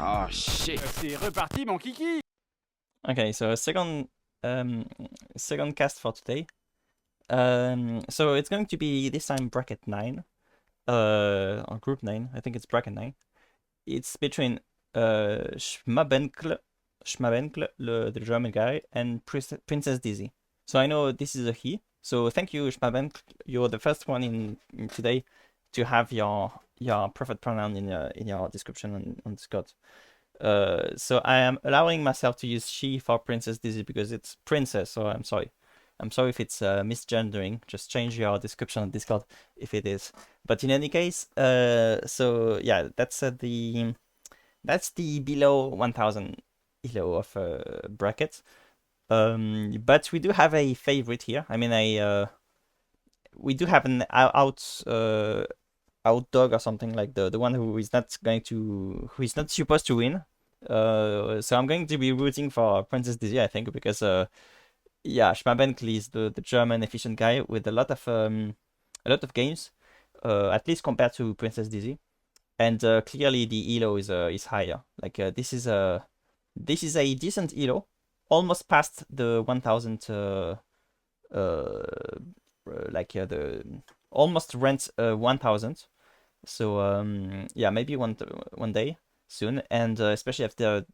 Oh shit. C'est reparti, mon kiki. Okay, so second cast for today. So it's going to be this time bracket 9. Or group 9. I think it's bracket 9. It's between Schmabenkl, the German guy, and Princess Dizzy. So I know this is a he. So thank you, Schmabenkl. You're the first one in today to have your preferred pronoun in your description on Discord. So I am allowing myself to use she for Princess Dizzy because it's princess. So I'm sorry. I'm sorry if it's misgendering. Just change your description on Discord if it is. But in any case, so yeah, that's the below 1000 elo of bracket. But we do have a favorite here. I mean, we do have an out dog or something, like the one who is not supposed to win. So I'm going to be rooting for Princess Dizzy, I think, because yeah, Schmabenkl is the German efficient guy with a lot of games, at least compared to Princess Dizzy, and clearly the elo is higher. Like this is a decent elo, almost past the 1000. The almost rent 1000. So yeah, maybe one day soon, and especially after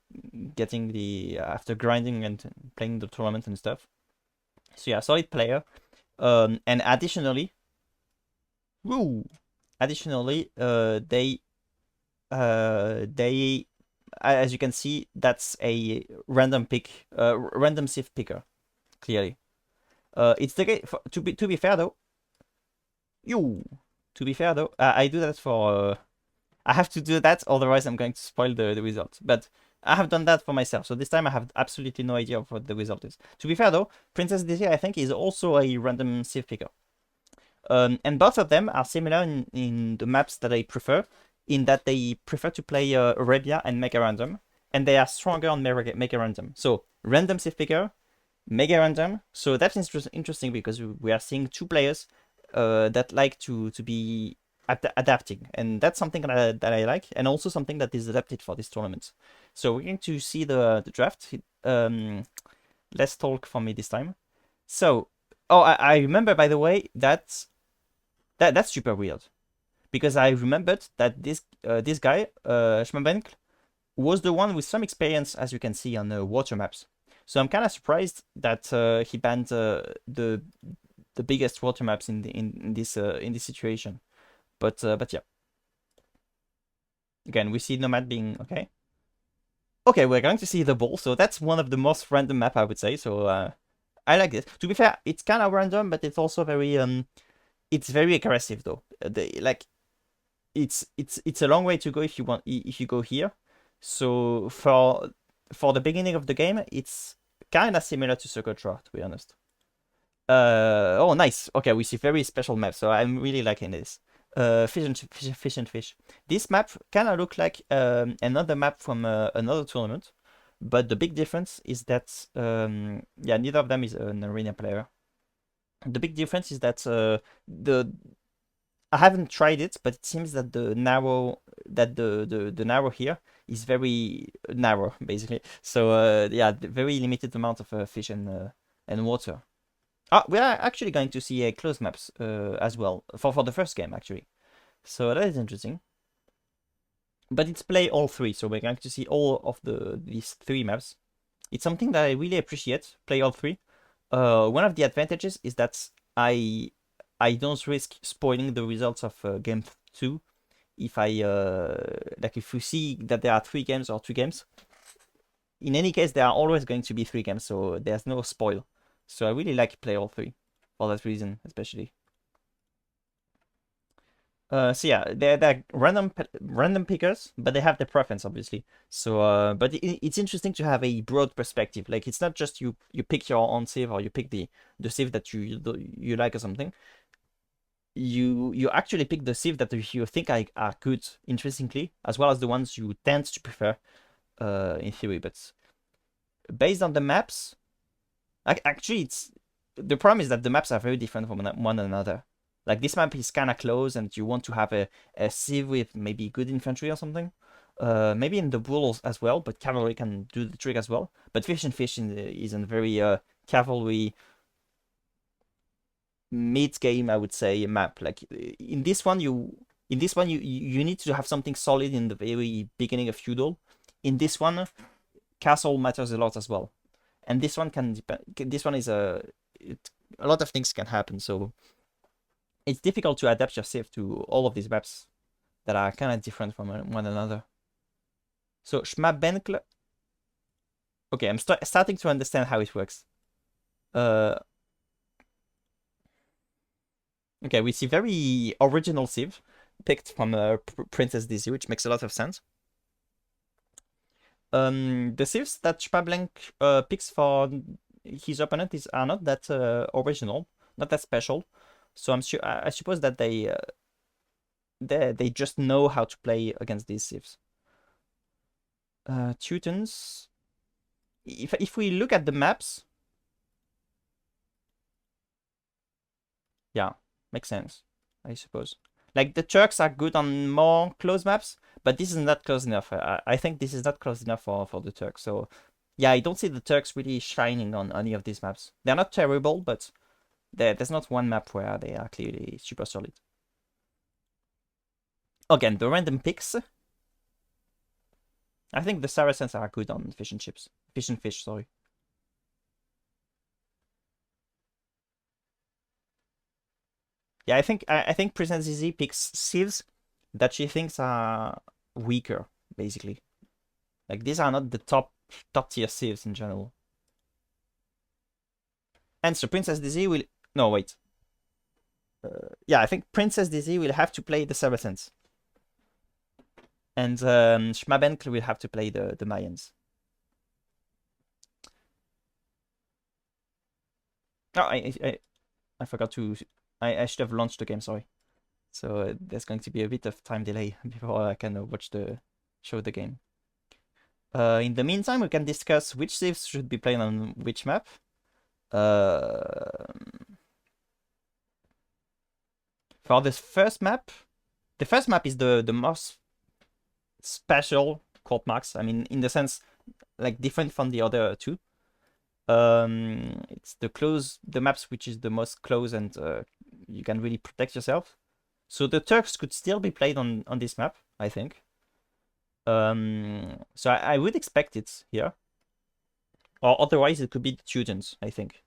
after grinding and playing the tournament and stuff. So yeah, solid player. And additionally, they as you can see, that's a random pick, random sieve picker, clearly. It's the game. To be fair though, I do that for. I have to do that, otherwise I'm going to spoil the result. But I have done that for myself, so this time I have absolutely no idea of what the result is. To be fair though, Princess Dizzy, I think, is also a random sieve picker. And both of them are similar in the maps that I prefer, in that they prefer to play Arabia and Mega Random, and they are stronger on Mega Random. So random sieve picker, Mega Random. So that's interesting because we are seeing two players that like to be adapting, and that's something that I like, and also something that is adapted for this tournament. So we're going to see the draft. Less talk for me this time. So, oh, I remember, by the way, that's super weird, because I remembered that this guy Schmabenkl was the one with some experience, as you can see on the water maps. So I'm kind of surprised that he banned the biggest water maps in this situation. But yeah. Again, we see Nomad being okay. Okay, we're going to see the ball, so that's one of the most random map, I would say. So I like this. To be fair, it's kind of random, but it's also very it's very aggressive though. It's a long way to go if you go here. So for the beginning of the game, it's kind of similar to Circle Draw, to be honest. Oh, nice. Okay, we see very special maps, so I'm really liking this. Fish and fish. This map kind of look like another map from another tournament, but the big difference is that yeah, neither of them is an arena player. The big difference is that I haven't tried it, but it seems that the narrow here is very narrow, basically. So yeah, very limited amount of fish and water. We are actually going to see a closed maps as well for the first game, actually. So that is interesting. But it's play all three, so we're going to see all of these three maps. It's something that I really appreciate, play all three. One of the advantages is that I don't risk spoiling the results of game 2 if if we see that there are 3 games or 2 games. In any case, there are always going to be 3 games, so there's no spoil. So I really like play all 3 for that reason, especially. So yeah, they're random pickers, but they have their preference, obviously. So but it's interesting to have a broad perspective. Like, it's not just you pick your own sieve, or you pick the sieve that you like or something. You actually pick the sieve that you think are good, interestingly, as well as the ones you tend to prefer in theory. But based on the maps, actually, the problem is that the maps are very different from one another. Like, this map is kind of close, and you want to have a sieve with maybe good infantry or something. Maybe in the bulls as well, but cavalry can do the trick as well. But fish and fish is a very cavalry mid game, I would say, map. Like in this one, you need to have something solid in the very beginning of feudal. In this one, castle matters a lot as well, and this one can depend. This one is a lot of things can happen, so it's difficult to adapt yourself to all of these maps that are kind of different from one another. So Schmabenkl. Okay, I'm starting to understand how it works. Okay, we see very original civ picked from Princess DZ, which makes a lot of sense. The civs that Schmabenkl picks for his opponent are not that original, not that special. So I suppose that they just know how to play against these civs. Teutons. If we look at the maps, yeah, makes sense, I suppose. Like the Turks are good on more close maps, but this is not close enough. I think this is not close enough for the Turks. So yeah, I don't see the Turks really shining on any of these maps. They're not terrible, but there's not one map where they are clearly super solid. Again, the random picks. I think the Saracens are good on fish and chips. Fish and fish, sorry. Yeah, I think Princess ZZ picks civs that she thinks are weaker, basically. Like these are not the top tier civs in general. And so Princess DZ will no wait. Yeah, I think Princess DZ will have to play the Saracens. And Schmabenkl will have to play the Mayans. Oh, I forgot to. I should have launched the game. Sorry. So there's going to be a bit of time delay before I can show the game. In the meantime, we can discuss which civs should be played on which map. For this first map, the first map is the most special court marks. I mean, in the sense, like different from the other two. It's the maps which is the most close and you can really protect yourself. So the Turks could still be played on this map, I think. So I would expect it here. Or otherwise it could be the Teutons, I think.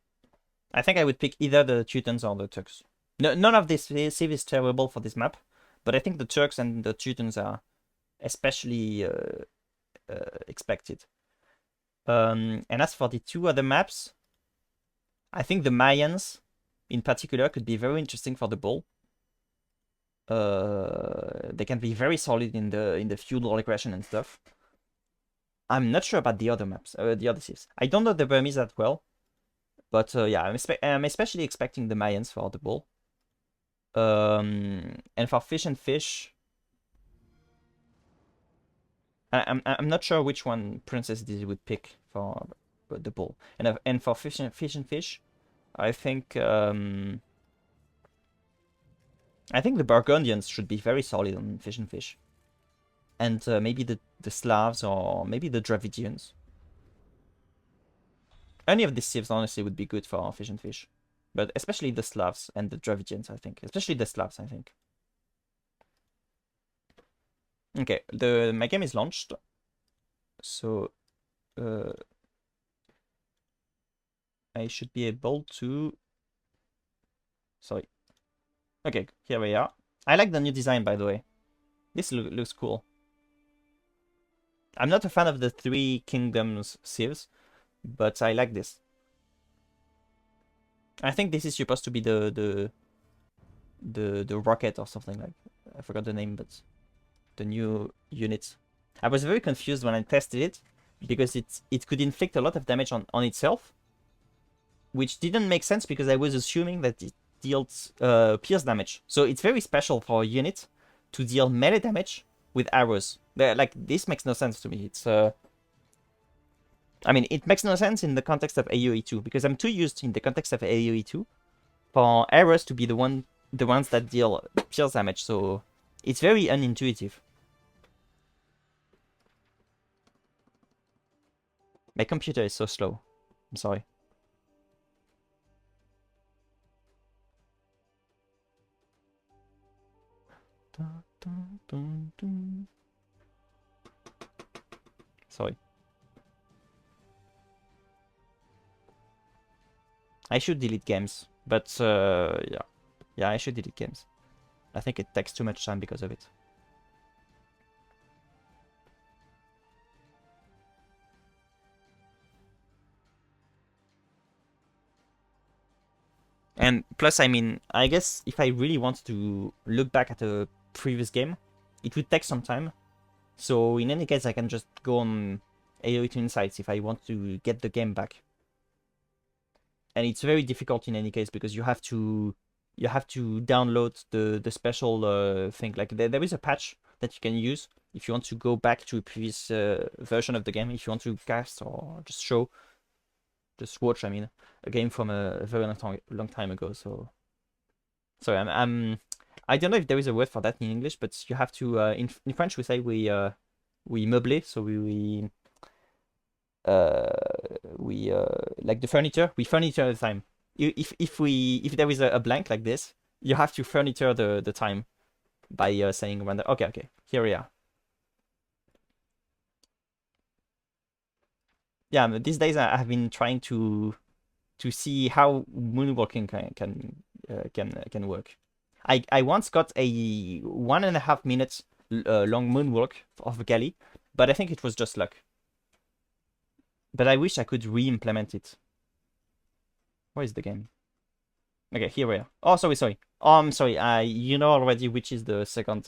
I think I would pick either the Teutons or the Turks. No, none of this civ is terrible for this map, but I think the Turks and the Teutons are especially expected. And as for the two other maps, I think the Mayans in particular could be very interesting for the bull. They can be very solid in the feudal aggression and stuff. I'm not sure about the other maps, the other civs. I don't know the Burmese that well, but yeah, I'm especially expecting the Mayans for the bull. And for fish and fish, I'm not sure which one Princess Dizzy would pick for the bull. And for fish and fish, I think the Burgundians should be very solid on fish and fish. And maybe the Slavs or maybe the Dravidians. Any of these civs honestly would be good for fish and fish. But especially the Slavs and the Dravidians, I think. Especially the Slavs, I think. Okay, my game is launched. So I should be able to... Sorry. Okay, here we are. I like the new design, by the way. This looks cool. I'm not a fan of the Three Kingdoms civs, but I like this. I think this is supposed to be the rocket or something like. I forgot the name, but the new unit. I was very confused when I tested it because it could inflict a lot of damage on itself, which didn't make sense because I was assuming that it deals pierce damage. So it's very special for a unit to deal melee damage with arrows. Like this makes no sense to me. It's I mean, it makes no sense in the context of AoE 2 because I'm too used in the context of AoE 2 for arrows to be the ones that deal pierce damage. So it's very unintuitive. My computer is so slow. I'm sorry. Sorry. I should delete games, but yeah. Yeah, I should delete games. I think it takes too much time because of it. And plus, I mean, I guess if I really want to look back at a previous game, it would take some time. So in any case, I can just go on AO2 Insights if I want to get the game back. And it's very difficult in any case because you have to download the special thing. Like there is a patch that you can use if you want to go back to a previous version of the game. If you want to cast or just watch, I mean, a game from a very long time ago. So sorry, I don't know if there is a word for that in English, but you have to in French we say we meubler, so we like the furniture, we furniture the time. If there is a blank like this, you have to furniture the time by saying random. Okay, here we are. Yeah, these days I have been trying to see how moonwalking can work. I once got a 1.5 minutes long moonwalk of Gali, but I think it was just luck. But I wish I could re-implement it. Where is the game? Okay, here we are. Oh, sorry. Oh, I'm sorry. You know already which is the second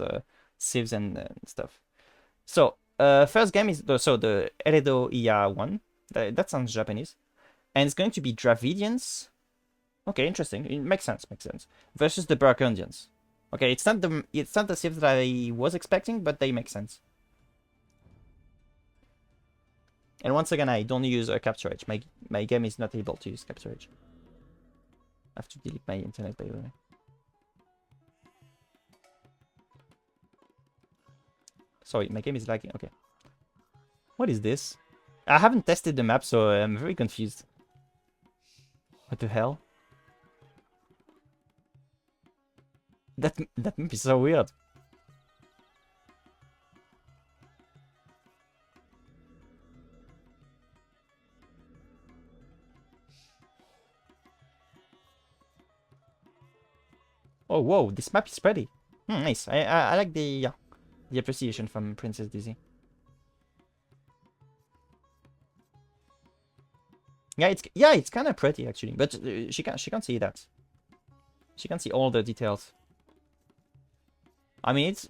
sieves and stuff. So, first game is the Eredo Iya 1. That sounds Japanese. And it's going to be Dravidians. Okay, interesting. It makes sense. Versus the Burgundians. Okay, it's not the sieves that I was expecting, but they make sense. And once again, I don't use a capture edge. My game is not able to use capture edge. I have to delete my internet, by the way. Sorry, my game is lagging. Okay. What is this? I haven't tested the map, so I'm very confused. What the hell? That map is so weird. Oh, whoa, this map is pretty. Nice. I like the appreciation from Princess Dizzy. Yeah, it's kind of pretty actually, but she can't see that. She can't see all the details. I mean, it's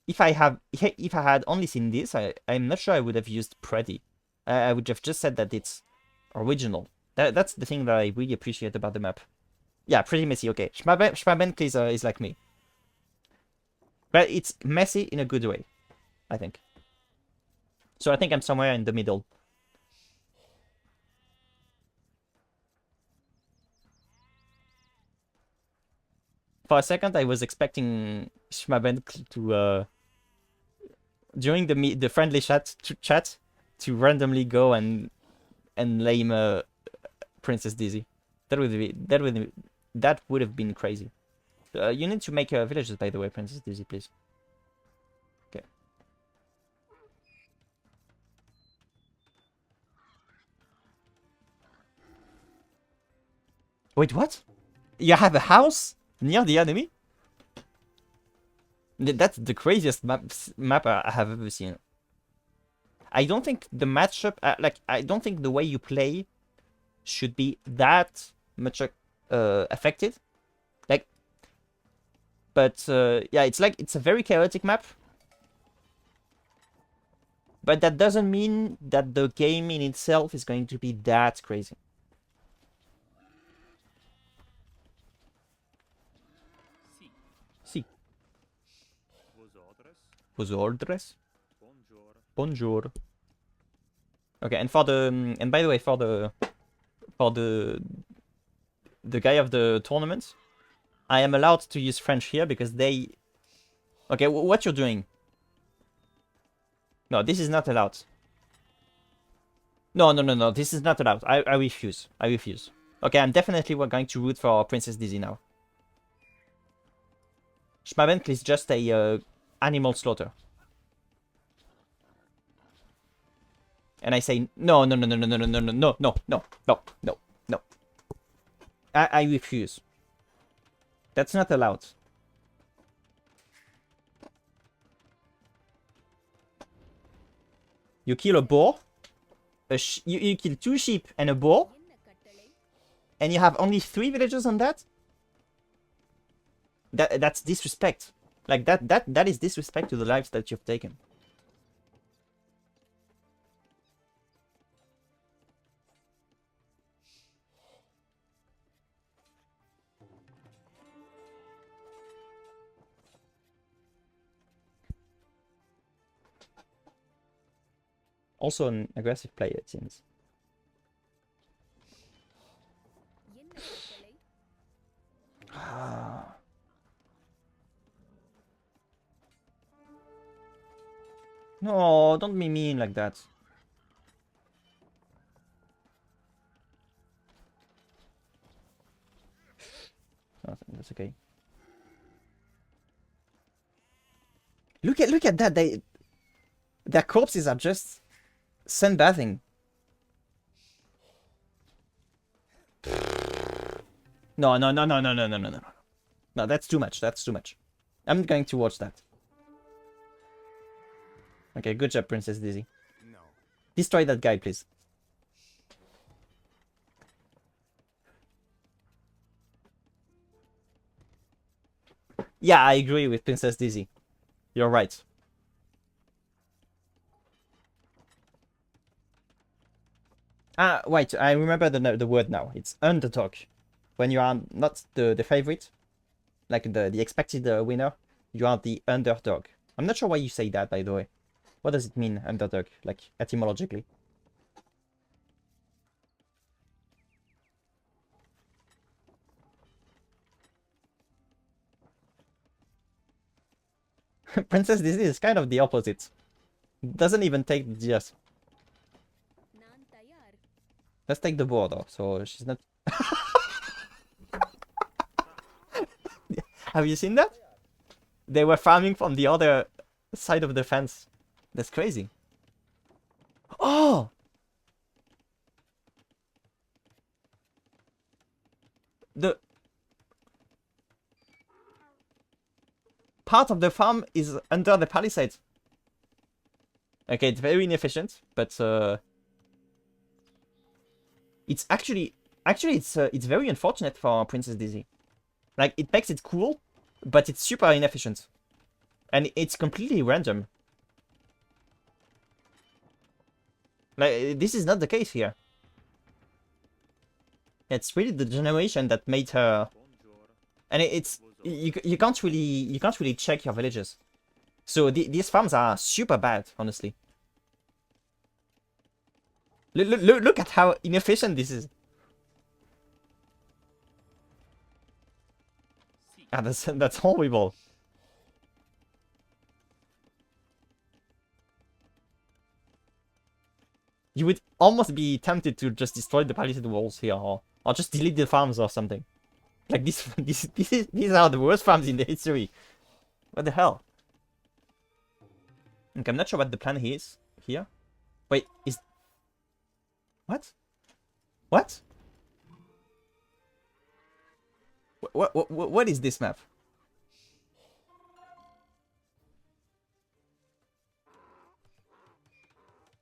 if I had only seen this, I'm not sure I would have used pretty. I would have just said that it's original. That's the thing that I really appreciate about the map. Yeah, pretty messy. Okay, Schmabenkl is like me, but it's messy in a good way, I think. So I think I'm somewhere in the middle. For a second, I was expecting Schmabenkl to during the friendly chat to randomly go and lame Princess Dizzy. That would have been crazy. You need to make villages, by the way, Princess Dizzy, please. Okay. Wait, what? You have a house near the enemy? That's the craziest map I have ever seen. I don't think the matchup, I don't think the way you play should be that much affected. Like, but yeah, it's a very chaotic map. But that doesn't mean that the game in itself is going to be that crazy. Si. Vos ordres? Bonjour. Okay, and and by the way, for the guy of the tournament, I am allowed to use French here because they. Okay, what you're doing? No, this is not allowed. No, no, no, no. This is not allowed. I refuse. I refuse. Okay, I'm definitely going to root for Princess Dizzy now. Schmabenkl is just a animal slaughter. And I say no, no, no, no, no, no, no, no, no, no, no, no, no, no, no. I refuse. That's not allowed. You kill a boar. You kill 2 sheep and a boar. And you have only 3 villagers on that? That's disrespect. Like that is disrespect to the lives that you've taken. Also an aggressive player, it seems. No, don't be mean like that. Oh, that's okay. Look at that. Their corpses are just sunbathing. No, no, no, no, no, no, no, no, no. No, that's too much. That's too much. I'm going to watch that. Okay, good job, Princess Dizzy. No. Destroy that guy, please. Yeah, I agree with Princess Dizzy. You're right. Ah, wait, I remember the word now. It's underdog. When you are not the favorite, like the expected winner, you are the underdog. I'm not sure why you say that, by the way. What does it mean, underdog, like etymologically? Princess Disney is kind of the opposite. Doesn't even take the GS. Let's take the board though, so she's not... Have you seen that? They were farming from the other side of the fence. That's crazy. Oh! The part of the farm is under the palisade. Okay, it's very inefficient, but it's actually it's very unfortunate for Princess Dizzy. Like, it makes it cool, but it's super inefficient. And it's completely random. Like, this is not the case here. It's really the generation that made her... And it's... You can't really check your villages. So these farms are super bad, honestly. Look at how inefficient this is. Ah, that's horrible. You would almost be tempted to just destroy the palisade walls here, or just delete the farms or something. Like these are the worst farms in the history. What the hell? Okay, I'm not sure what the plan is here. Wait, is... What? What? What is this map?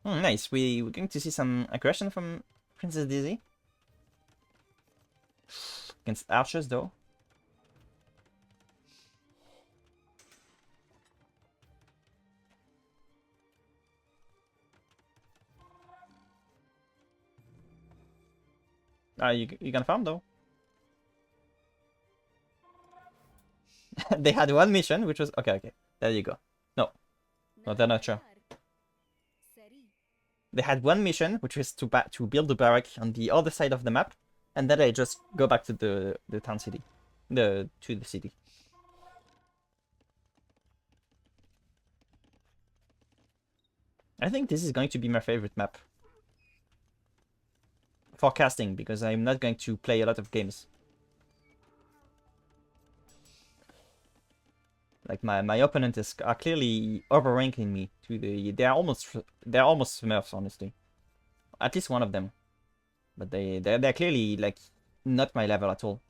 Nice. We're going to see some aggression from Princess Dizzy. Against archers, though. You can farm, though. They had one mission, which was... Okay. There you go. No, they're not sure. They had one mission, which was to build a barrack on the other side of the map, and then they just go back to the town city, to the city. I think this is going to be my favorite map. for casting, because I'm not going to play a lot of games. Like my opponents are clearly overranking me to they're almost Smurfs, honestly. At least one of them. But they're clearly like not my level at all.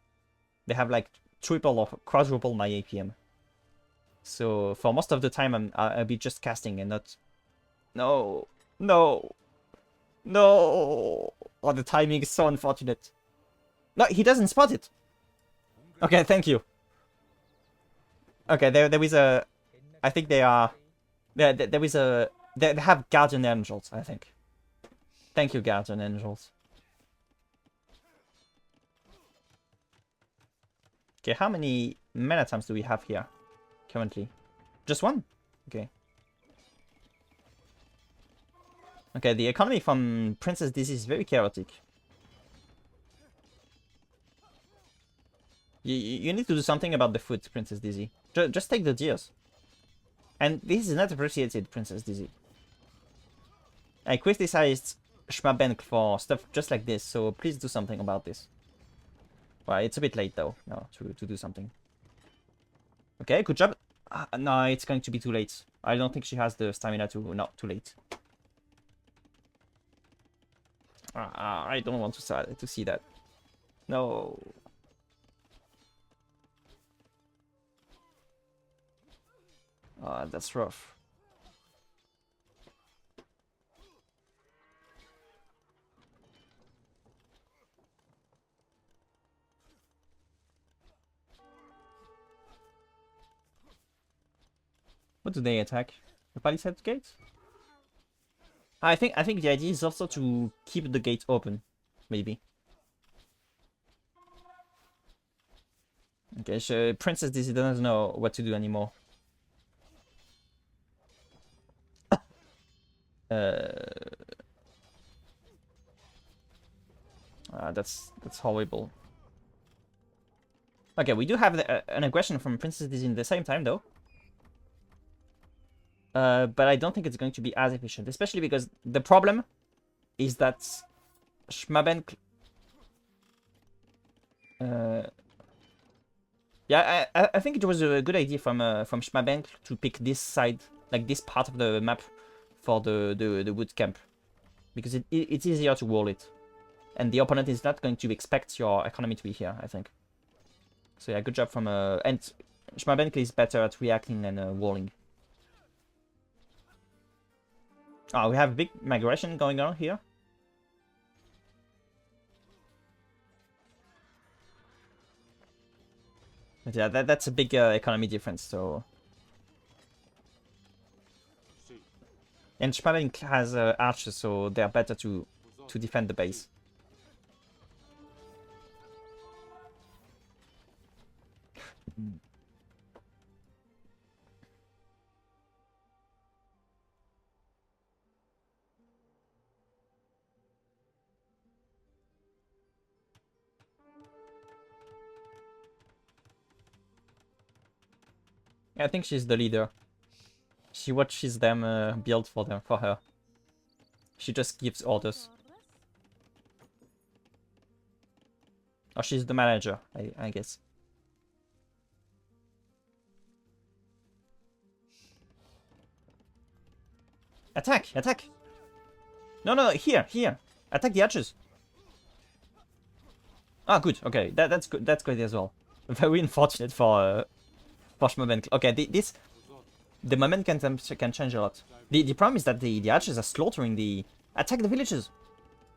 They have like triple or quadruple my APM. So for most of the time I'll be just casting and not. No. No. No. Oh, the timing is so unfortunate. No, he doesn't spot it. Okay, thank you. Okay, there is a. I think they are. There is a. They have guardian angels, I think. Thank you, guardian angels. Okay, how many mana times do we have here currently? Just one? Okay. Okay, the economy from Princess Dizzy is very chaotic. You need to do something about the food, Princess Dizzy. Just take the gears. And this is not appreciated, Princess Dizzy. I criticized Schmabenkl for stuff just like this, so please do something about this. Well, it's a bit late though, now to do something. Okay, good job. No, it's going to be too late. I don't think she has the stamina to... No, too late. I don't want to see that. No. That's rough. What do they attack? The Palisade Gate? I think the idea is also to keep the gate open, maybe. Okay, so Princess Dizzy doesn't know what to do anymore. That's horrible. Okay, we do have an aggression from Princess Dizzy in the same time, though. But I don't think it's going to be as efficient, especially because the problem is that Schmabenkl... Yeah, I think it was a good idea from Schmabenkl to pick this side, like this part of the map, for the wood camp, because it's easier to wall it, and the opponent is not going to expect your economy to be here, I think. So yeah, good job from and Schmabenkl is better at reacting and walling. Oh, we have a big migration going on here. But yeah, that's a big economy difference, so... And Schmabenkl has archers, so they're better to defend the base. I think she's the leader. She watches them build for her. She just gives orders. Or she's the manager, I guess. Attack! Attack! No, here! Attack the archers! Ah, good, okay, that's good, that's great as well. Very unfortunate for Schmabenkl. Okay, the moment can change a lot. The problem is that the archers are slaughtering the... Attack the villages!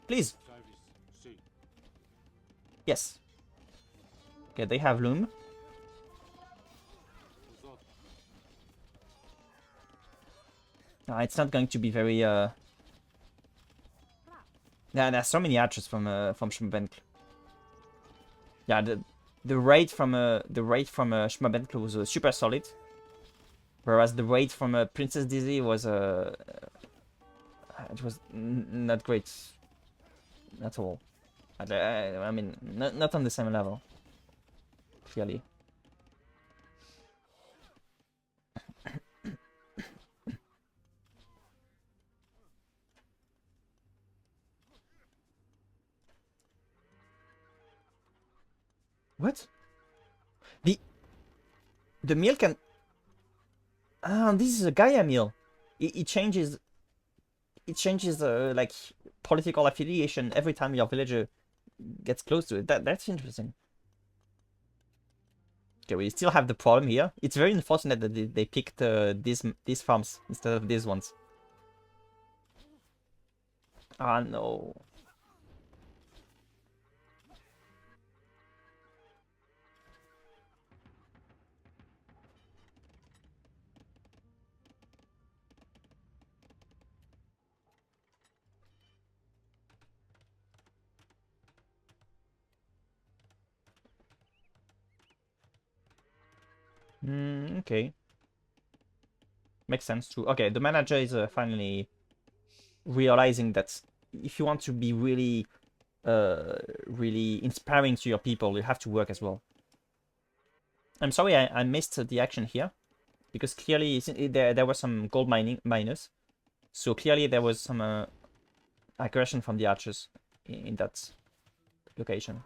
Please! Yes. Okay, they have loom. It's not going to be very... Yeah, there's so many archers from Schmabenkl. Yeah, the raid from Schmabenkl was super solid, whereas the raid from Princess Dizzy was it was not great at all. I mean, not on the same level, clearly. The meal can... Ah, this is a Gaia meal. It changes... It changes, like, political affiliation every time your villager gets close to it. That's interesting. Okay, we still have the problem here. It's very unfortunate that they picked these farms instead of these ones. Ah, no. Okay. Makes sense too. Okay, the manager is finally realizing that if you want to be really, really inspiring to your people, you have to work as well. I'm sorry I missed the action here, because clearly there were some gold miners, so clearly there was some aggression from the archers in that location.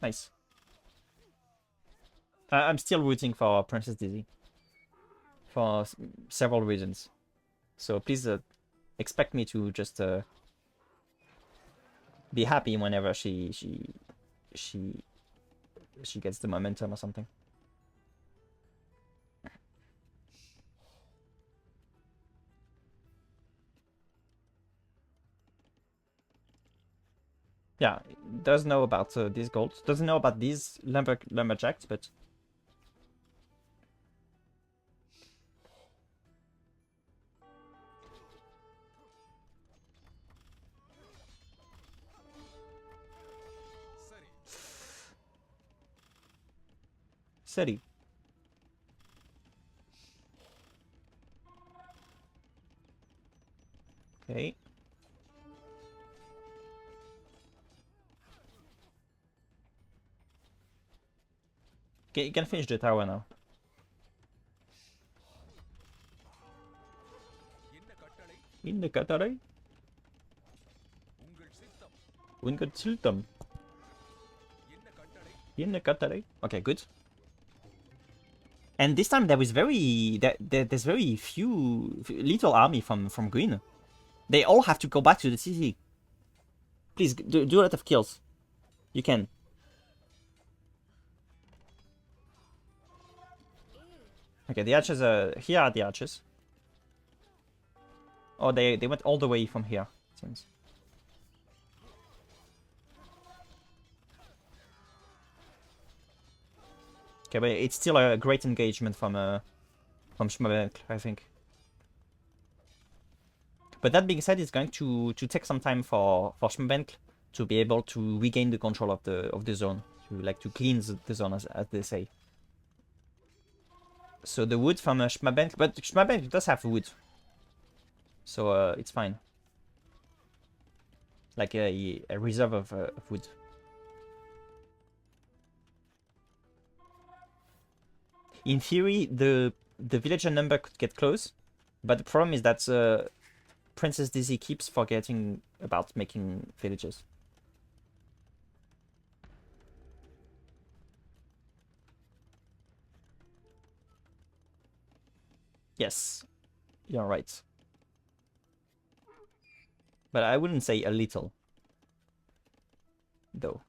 Nice. I'm still rooting for Princess Dizzy for several reasons. So please expect me to just be happy whenever she gets the momentum or something. Yeah, does know about these golds. Doesn't know about these lumberjacks, but steady. Okay. Okay, you can finish the tower now. In the Qatari? Ungal Sultan. In the Qatari. Okay, good. And this time there is there's very little army from green. They all have to go back to the city. Please do a lot of kills. You can. Okay, the archers are here. Are the archers? Oh, they went all the way from here. It seems. Okay, but it's still a great engagement from Schmabenkl, I think. But that being said, it's going to take some time for Schmabenkl to be able to regain the control of the zone, to cleanse the zone, as they say. So the wood from Schmabenkl, but Schmabenkl does have wood, so it's fine. Like a reserve of wood. In theory, the villager number could get close, but the problem is that Princess Dizzy keeps forgetting about making villages. Yes, you're right. But I wouldn't say a little, though.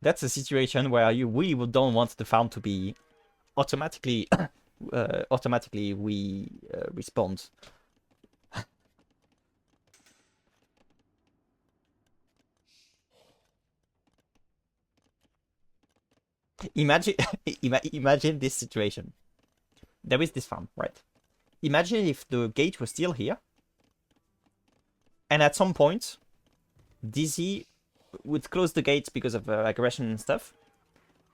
That's a situation where you really don't want the farm to be automatically we respond. Imagine imagine this situation. There is this farm, right? Imagine if the gate was still here, and at some point, Dizzy would close the gates because of aggression and stuff,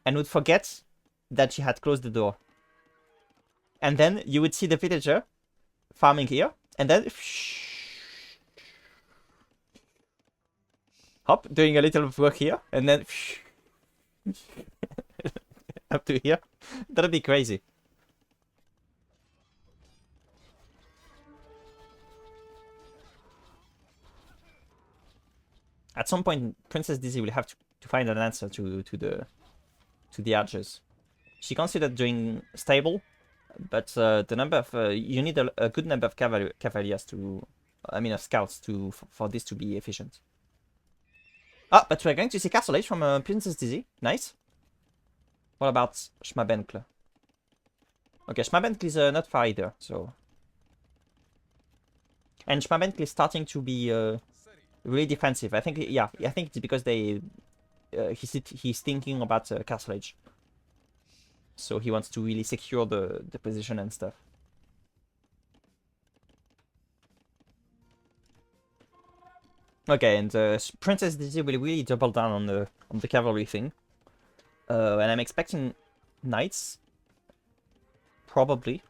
and would forget that she had closed the door. And then you would see the villager farming here, and then hop, doing a little work here, and then up to here. That'd be crazy. At some point, Princess Dizzy will have to find an answer to the archers. She considered doing stable, but the number of you need a good number of cavaliers to, I mean, of scouts to for this to be efficient. Ah, but we're going to see Castle Age from Princess Dizzy. Nice. What about Schmabenkl? Okay, Schmabenkl is not far either, so. And Schmabenkl is starting to be really defensive. I think, yeah, I think it's because he's thinking about Castle Age. So he wants to really secure the position and stuff. Okay, and Princess Dizzy will really double down on the cavalry thing. And I'm expecting knights, probably.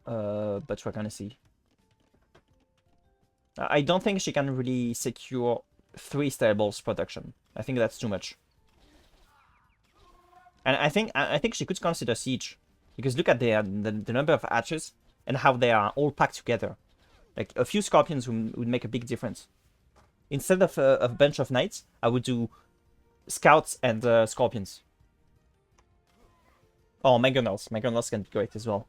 But we're gonna see. I don't think she can really secure 3 stables production. I think that's too much. And I think she could consider siege, because look at the number of archers and how they are all packed together. Like a few scorpions would make a big difference. Instead of a bunch of knights, I would do scouts and scorpions. Oh, Mangonels. Mangonels can be great as well,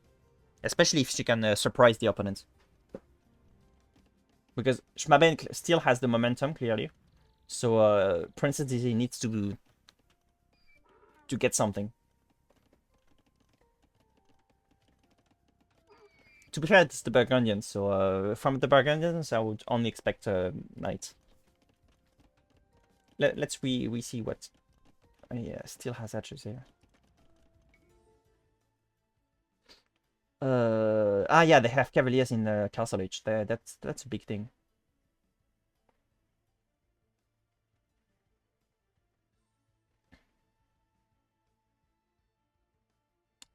especially if she can surprise the opponent. Because Schmabenkl still has the momentum, clearly. So Princess Dizzy needs to get something. To be fair, it's the Burgundians, so from the Burgundians, I would only expect knight. Let's we see what. Yeah, still has archers here. Yeah, they have cavaliers in Castle Age. That's a big thing.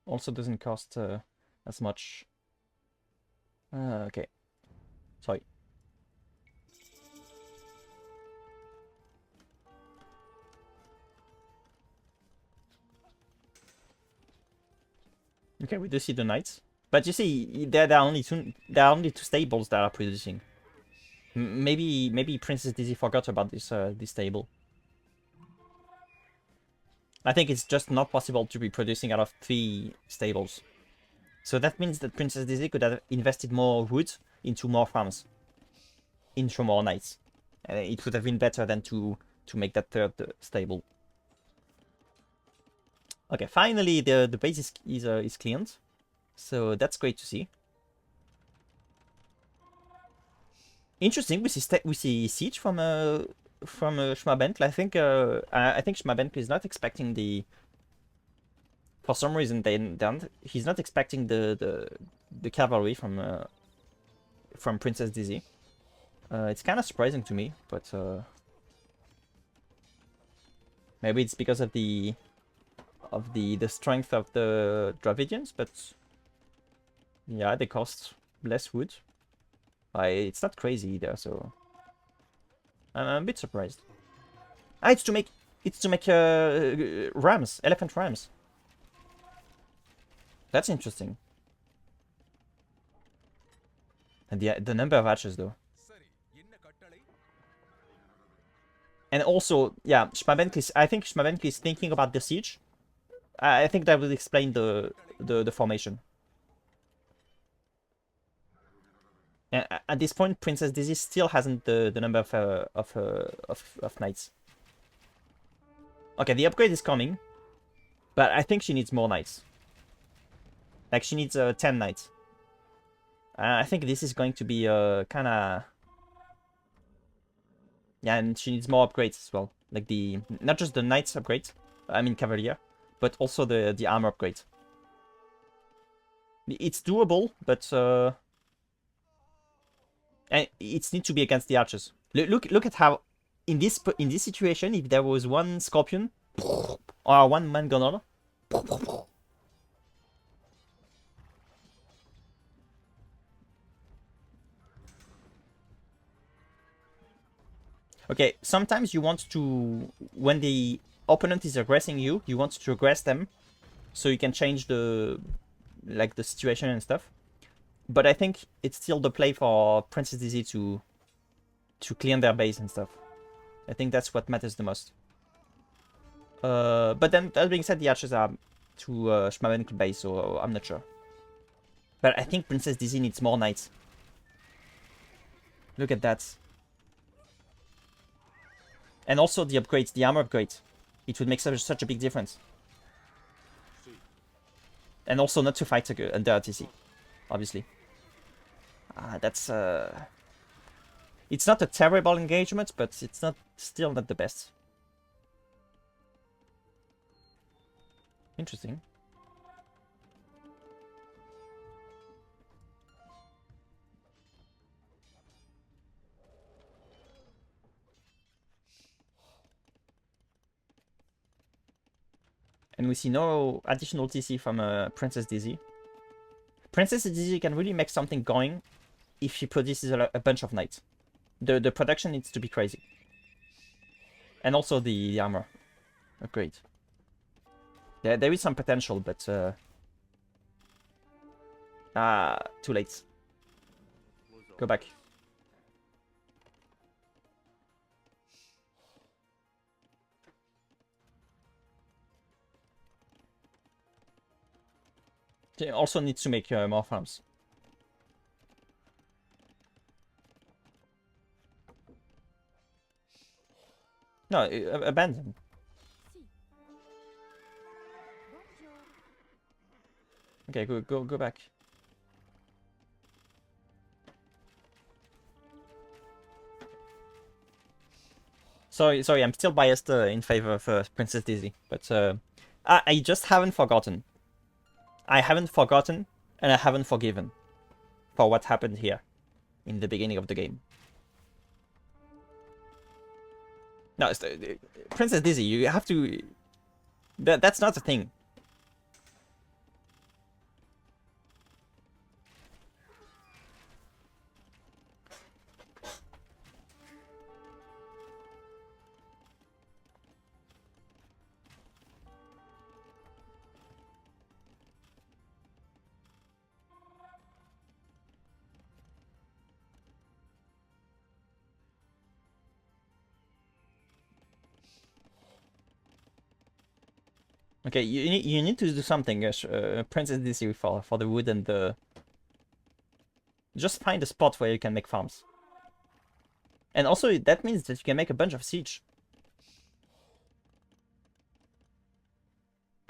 Also doesn't cost as much. Okay. Sorry. Okay, we do see the knights, but you see, there are only two stables that are producing. Maybe Princess Dizzy forgot about this stable. I think it's just not possible to be producing out of 3 stables. So that means that Princess Dizzy could have invested more wood into more farms, into more knights. And it would have been better than to make that 3rd stable. Okay, finally the base is cleaned, so that's great to see. Interesting, we see siege from Schmabenkl. I think Schmabenkl is not expecting the. For some reason, he's not expecting the cavalry from Princess Dizzy. It's kind of surprising to me, but maybe it's because of the strength of the Dravidians. But yeah, they cost less wood. It's not crazy either, so I'm a bit surprised. Ah, it's to make rams, elephant rams. That's interesting. And the number of archers though. And also, yeah, I think Schmabenkl is thinking about the siege. I think that will explain the formation. And at this point, Princess Dizzy still hasn't the number of knights. Okay, the upgrade is coming, but I think she needs more knights. Like, she needs 10 knights. I think this is going to be kind of... Yeah, and she needs more upgrades as well. Like not just the knights upgrade, I mean cavalier, but also the armor upgrade. It's doable, but and it needs to be against the archers. Look at how in this situation, if there was one scorpion or one mangonel. Okay, sometimes you want to, when the opponent is aggressing you, you want to aggress them, so you can change the situation and stuff. But I think it's still the play for Princess Dizzy to clean their base and stuff. I think that's what matters the most. But then, that being said, the archers are to Schmabenkl base, so I'm not sure. But I think Princess Dizzy needs more knights. Look at that. And also the upgrades, the armor upgrade. It would make such a big difference. And also not to fight under RTC, obviously. That's... It's not a terrible engagement, but it's still not the best. Interesting. And we see no additional TC from Princess Dizzy. Princess Dizzy can really make something going if she produces a bunch of knights. The production needs to be crazy. And also the armor upgrade. There is some potential, but... too late. Go back. She also needs to make more farms. No, abandon. Okay, go back. Sorry, I'm still biased in favor of Princess Dizzy, but I just haven't forgotten. I haven't forgotten, and I haven't forgiven for what happened here in the beginning of the game. No, Princess Dizzy, you have to... That's not a thing. Okay, you need to do something, Princess Dizzy, for the wood and the... Just find a spot where you can make farms. And also, that means that you can make a bunch of siege.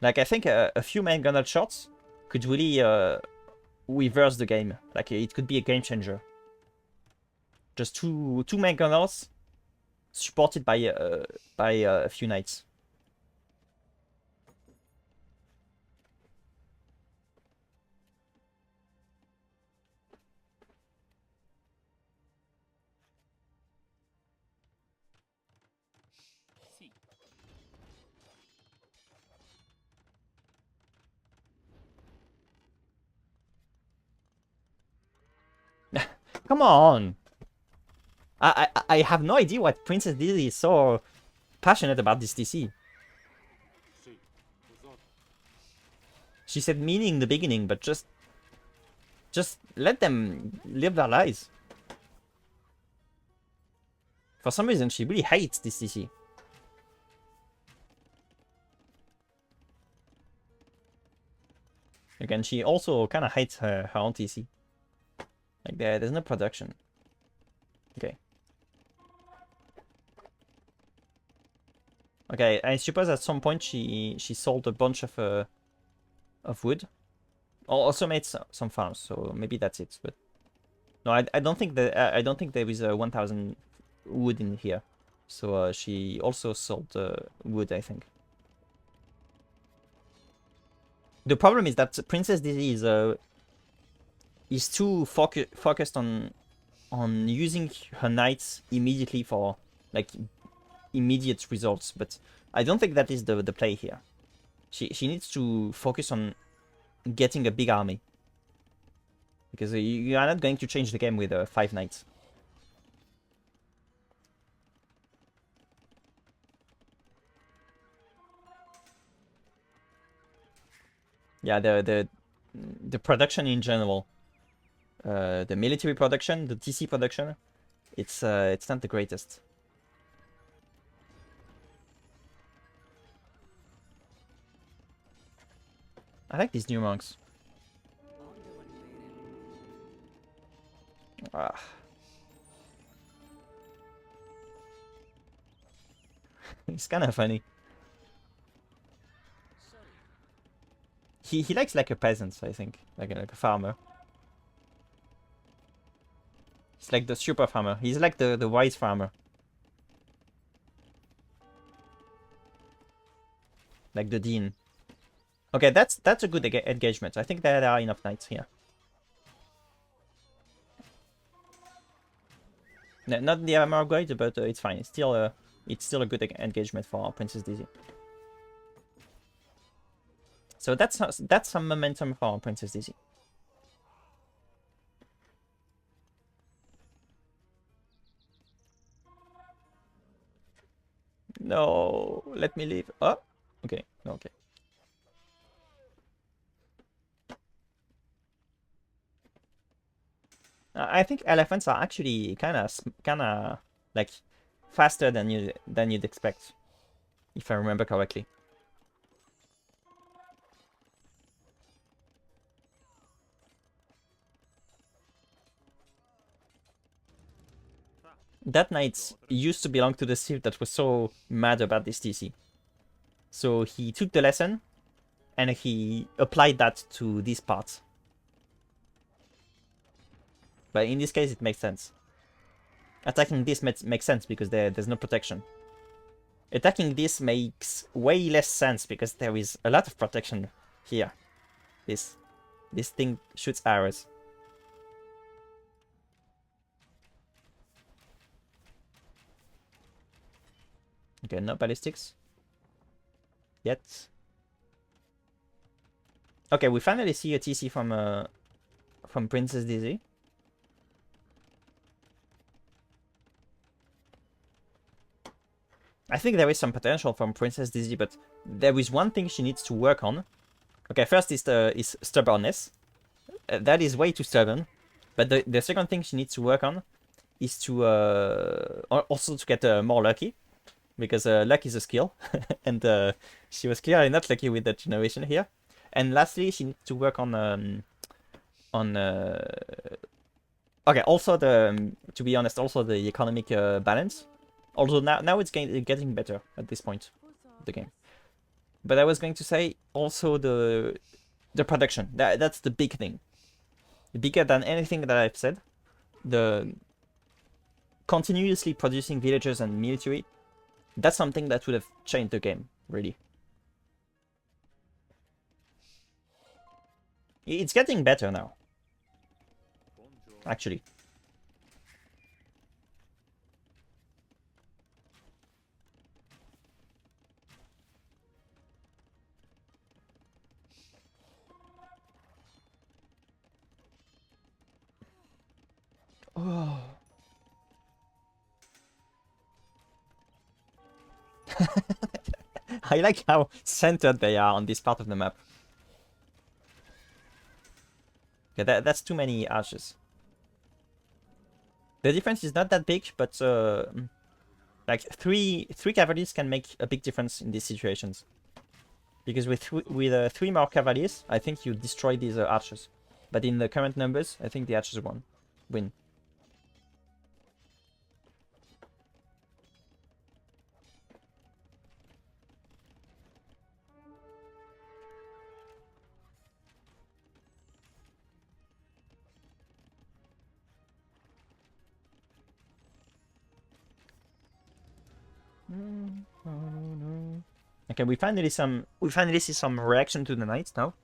Like, I think a few main gunner shots could really reverse the game. Like, it could be a game changer. Just two main gunners supported by a few knights. Come on! I have no idea why Princess Dizzy is so passionate about this TC. She said meaning in the beginning, but just let them live their lives. For some reason, she really hates this TC. Again, she also kind of hates her own TC. Like, there's no production. Okay. Okay, I suppose at some point she sold a bunch of wood. Also made some farms, so maybe that's it. But no, I don't think that I don't think there is 1,000 wood in here. So she also sold wood, I think. The problem is that Princess Dizzy is too focused on using her knights immediately for like immediate results, but I don't think that is the play here. She needs to focus on getting a big army, because you are not going to change the game with 5 knights. Yeah, the production in general, the military production, the TC production, it's not the greatest. I like these new monks. Ah. It's kind of funny. He likes like a peasant, I think, like a farmer. He's like the super farmer. He's like the wise farmer. Like the dean. Okay, that's a good engagement. I think there are enough knights here. No, not the armor upgrade, but it's fine. It's still a good engagement for Princess Daisy. So that's some momentum for Princess Daisy. No, let me leave. Oh, okay, okay. I think elephants are actually kind of like faster than you'd expect, if I remember correctly. That knight used to belong to the Sith that was so mad about this TC. So he took the lesson and he applied that to this part. But in this case, it makes sense. Attacking this makes sense because there's no protection. Attacking this makes way less sense because there is a lot of protection here. This thing shoots arrows. Okay, no ballistics. Yet. Okay, we finally see a TC from Princess Daisy. I think there is some potential from Princess Daisy, but there is one thing she needs to work on. Okay, first is stubbornness. That is way too stubborn. But the second thing she needs to work on is to also to get more lucky, because luck is a skill, and she was clearly not lucky with that generation here. And lastly, she needs to work on okay, also to be honest, also the economic balance. Although now it's getting better at this point of the game. But I was going to say also the production. That's the big thing. Bigger than anything that I've said. The continuously producing villagers and military. That's something that would have changed the game, really. It's getting better now. Actually. Oh. I like how centered they are on this part of the map. Okay, that's too many archers. The difference is not that big, but like three cavaliers can make a big difference in these situations. Because with three more cavaliers, I think you destroy these archers. But in the current numbers, I think the archers win. Okay, we finally see some reaction to the knights now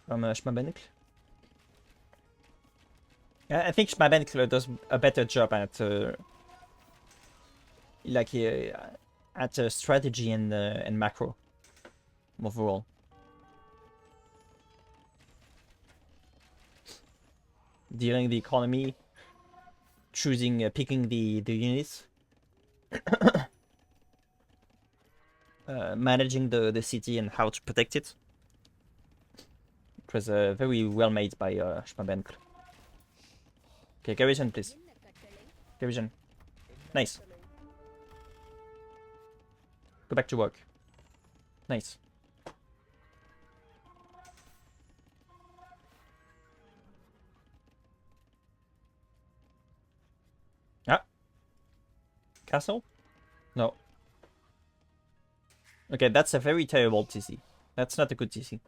from Schmabenkl. I think Schmabenkl does a better job at strategy and macro overall. Dealing the economy, picking the units. Managing the city and how to protect it. It was very well made by Schmabenkl. Okay, garrison, please. Garrison. Nice. Go back to work. Nice. Castle? No. Okay, that's a very terrible TC. That's not a good TC.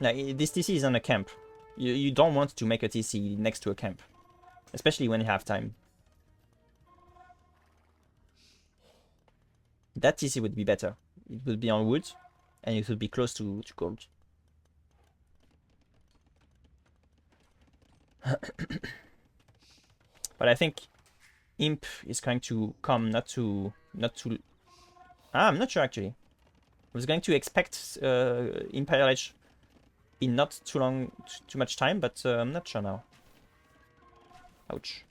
Like, this TC is on a camp. You don't want to make a TC next to a camp. Especially when you have time. That TC would be better. It would be on wood, and it would be close to gold. But I think Imp is going to come not to I'm not sure actually. I was going to expect Imperial Edge in not too much time, but I'm not sure now. Ouch.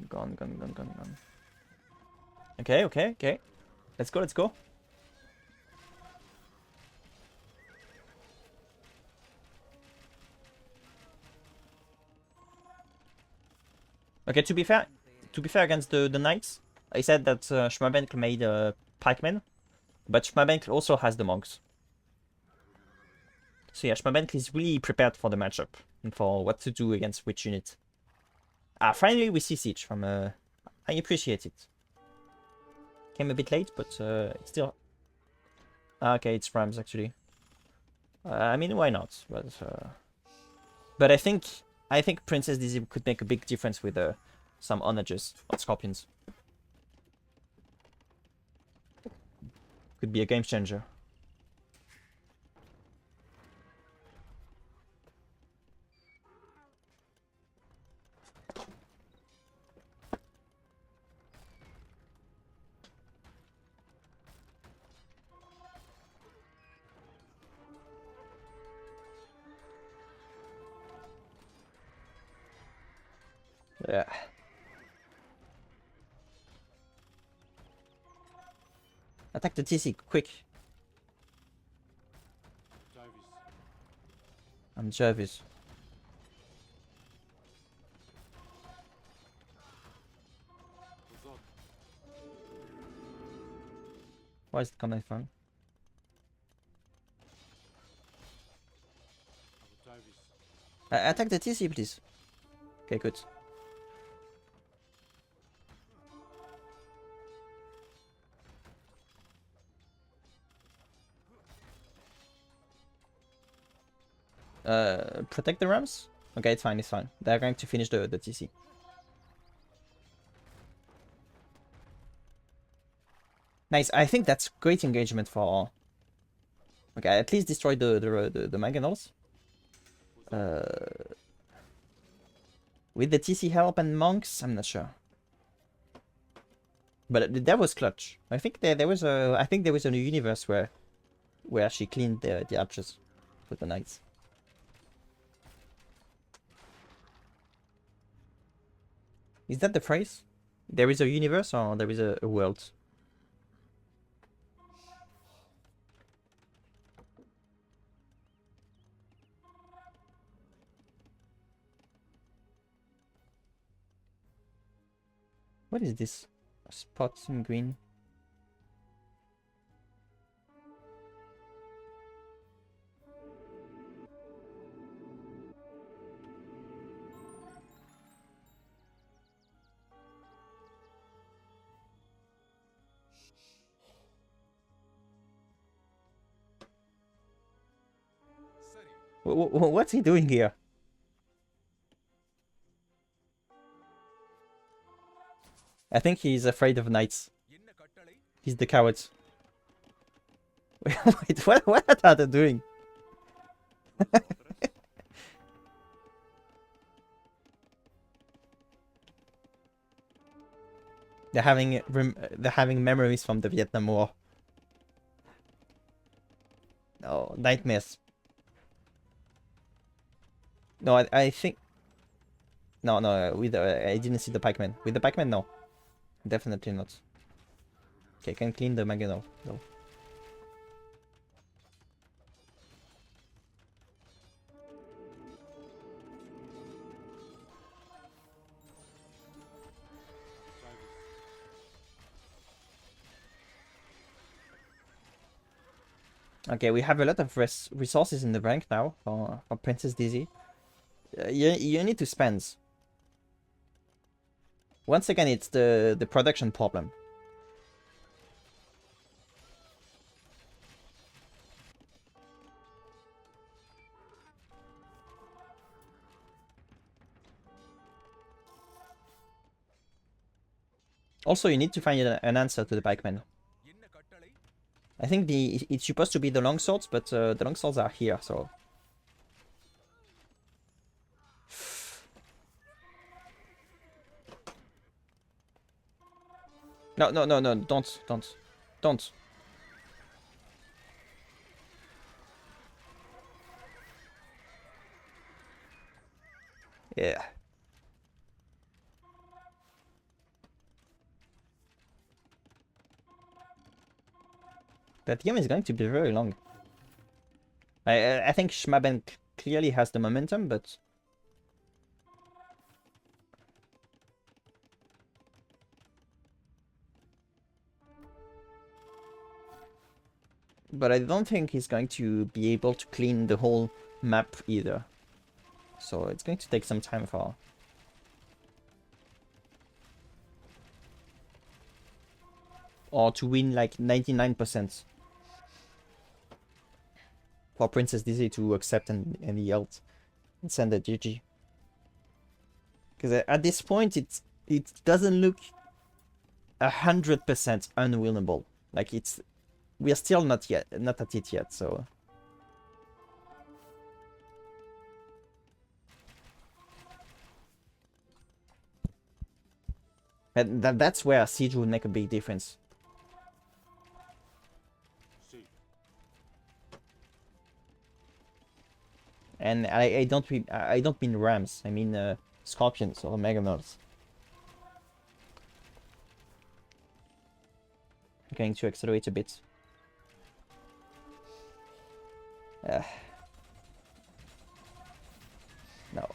Gone. Okay. Let's go. Okay, to be fair against the knights, I said that Schmabenkl made pikemen, but Schmabenkl also has the monks. So yeah, Schmabenkl is really prepared for the matchup and for what to do against which unit. Finally we see siege from I appreciate it. Came a bit late, but it's still... Okay, it's Rams actually. I mean, why not? But I think Princess Dizzy could make a big difference with some onages or scorpions. Could be a game changer. Yeah. Attack the TC, quick. I'm Jarvis. Why is it coming from? Attack the TC, please. Okay, good. Protect the Rams? Okay, it's fine. They're going to finish the TC. Nice, I think that's great engagement for... Okay, at least destroy the mangonels. With the TC help and monks, I'm not sure. But that was clutch. I think there was a universe where she cleaned the archers with the knights. Is that the phrase? There is a universe or there is a world? What is this? Spots in green. What's he doing here? I think he's afraid of knights. He's the coward. Wait, what are they doing? They're having memories from the Vietnam War. Oh, nightmares. No, I think... No, with I didn't see the pikeman. With the pikeman, no. Definitely not. Okay, can clean the mangonel, though. Okay, we have a lot of resources in the bank now for Princess Dizzy. You need to spend. Once again, it's the production problem. Also, you need to find an answer to the pikemen. I think it's supposed to be the longswords, but the longswords are here, so... No, no, no, no, don't. Yeah. That game is going to be very long. I think Schmabenkl clearly has the momentum, but... But I don't think he's going to be able to clean the whole map either. So it's going to take some time for... Or to win like 99%. For Princess Dizzy to accept and yelled and send a GG. Because at this point it doesn't look 100% unwinnable. Like we are still not at it yet, so... And that's where Siege would make a big difference. And I don't mean rams. I mean scorpions or megamorphs. I'm going to accelerate a bit. No.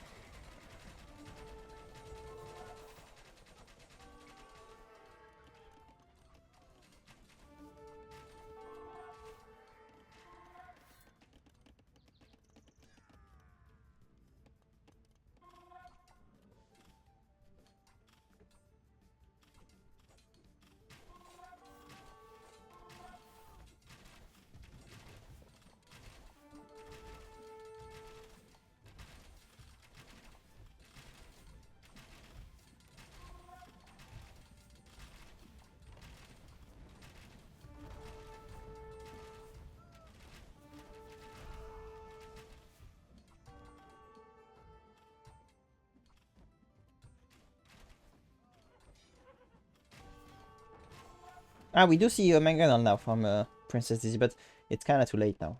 Ah, we do see a Mangonel now from Princess Dizzy, but it's kind of too late now.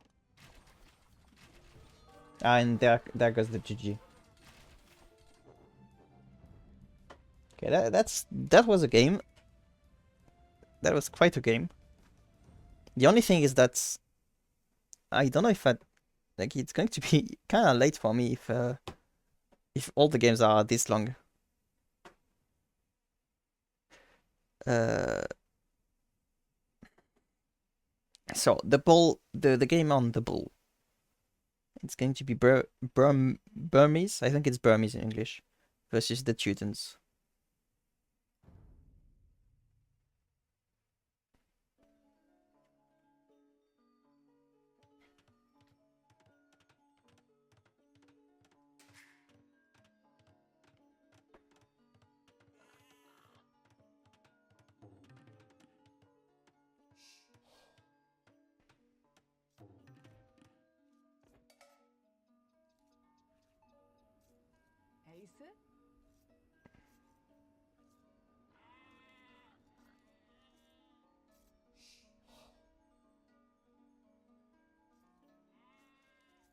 Ah, and there goes the GG. Okay, that was a game. That was quite a game. The only thing is that I don't know if like it's going to be kind of late for me if all the games are this long. So the game on the bull. It's going to be Burmese. I think it's Burmese in English, versus the Teutons.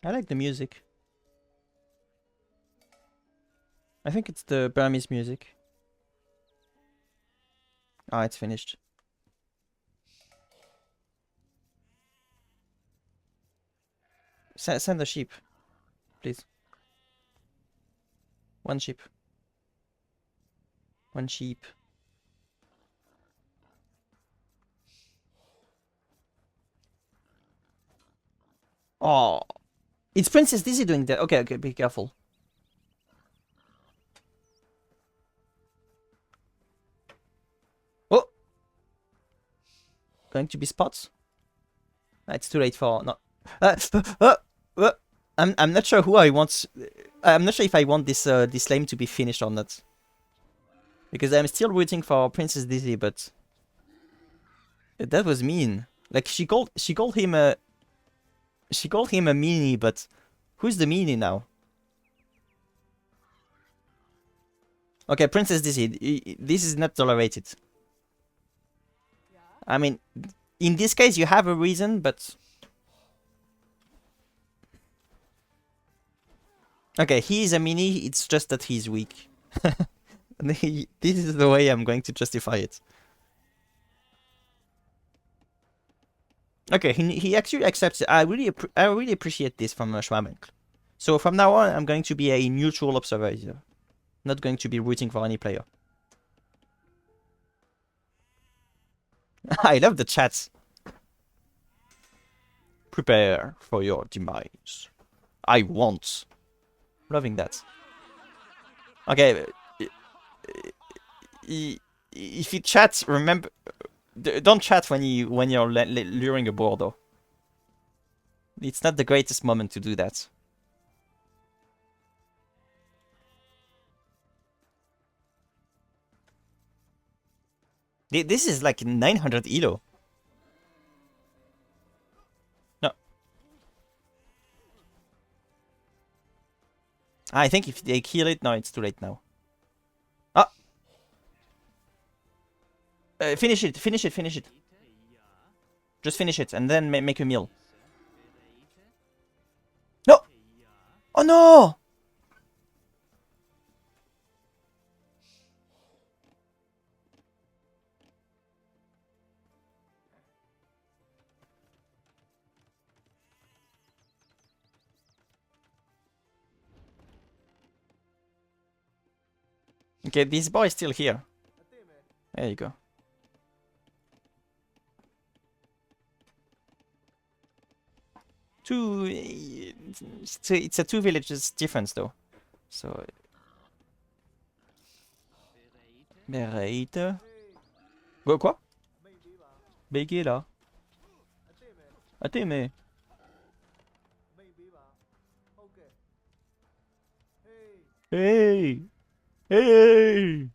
I like the music. I think it's the Burmese music. Ah, it's finished. Send a sheep, please. One sheep. One sheep. Oh, it's Princess Dizzy doing that. Okay, okay, be careful. Oh, going to be spots. It's too late for no. I'm not sure who I want. I'm not sure if I want this lane to be finished or not. Because I'm still rooting for Princess Dizzy, but that was mean. Like she called him a meanie, but who's the meanie now? Okay, Princess Dizzy, this is not tolerated. I mean, in this case you have a reason, but okay, he is a meanie. It's just that he's weak. This is the way I'm going to justify it. Okay, he actually accepts it. I really appreciate this from Schmabenkl. So from now on, I'm going to be a neutral observer, not going to be rooting for any player. I love the chats. Prepare for your demise. I want. Loving that. Okay. If you chat, remember, don't chat when you're luring a boar, though. It's not the greatest moment to do that. This is like 900 elo. No. I think if they kill it, no, it's too late now. Ah! Finish it. Just finish it, and then make a meal. No! Oh no! Okay, this boy is still here. There you go. It's a 2 villages difference though. So Bereite. Quoi? BG là. Attends mais. Hey! Hey!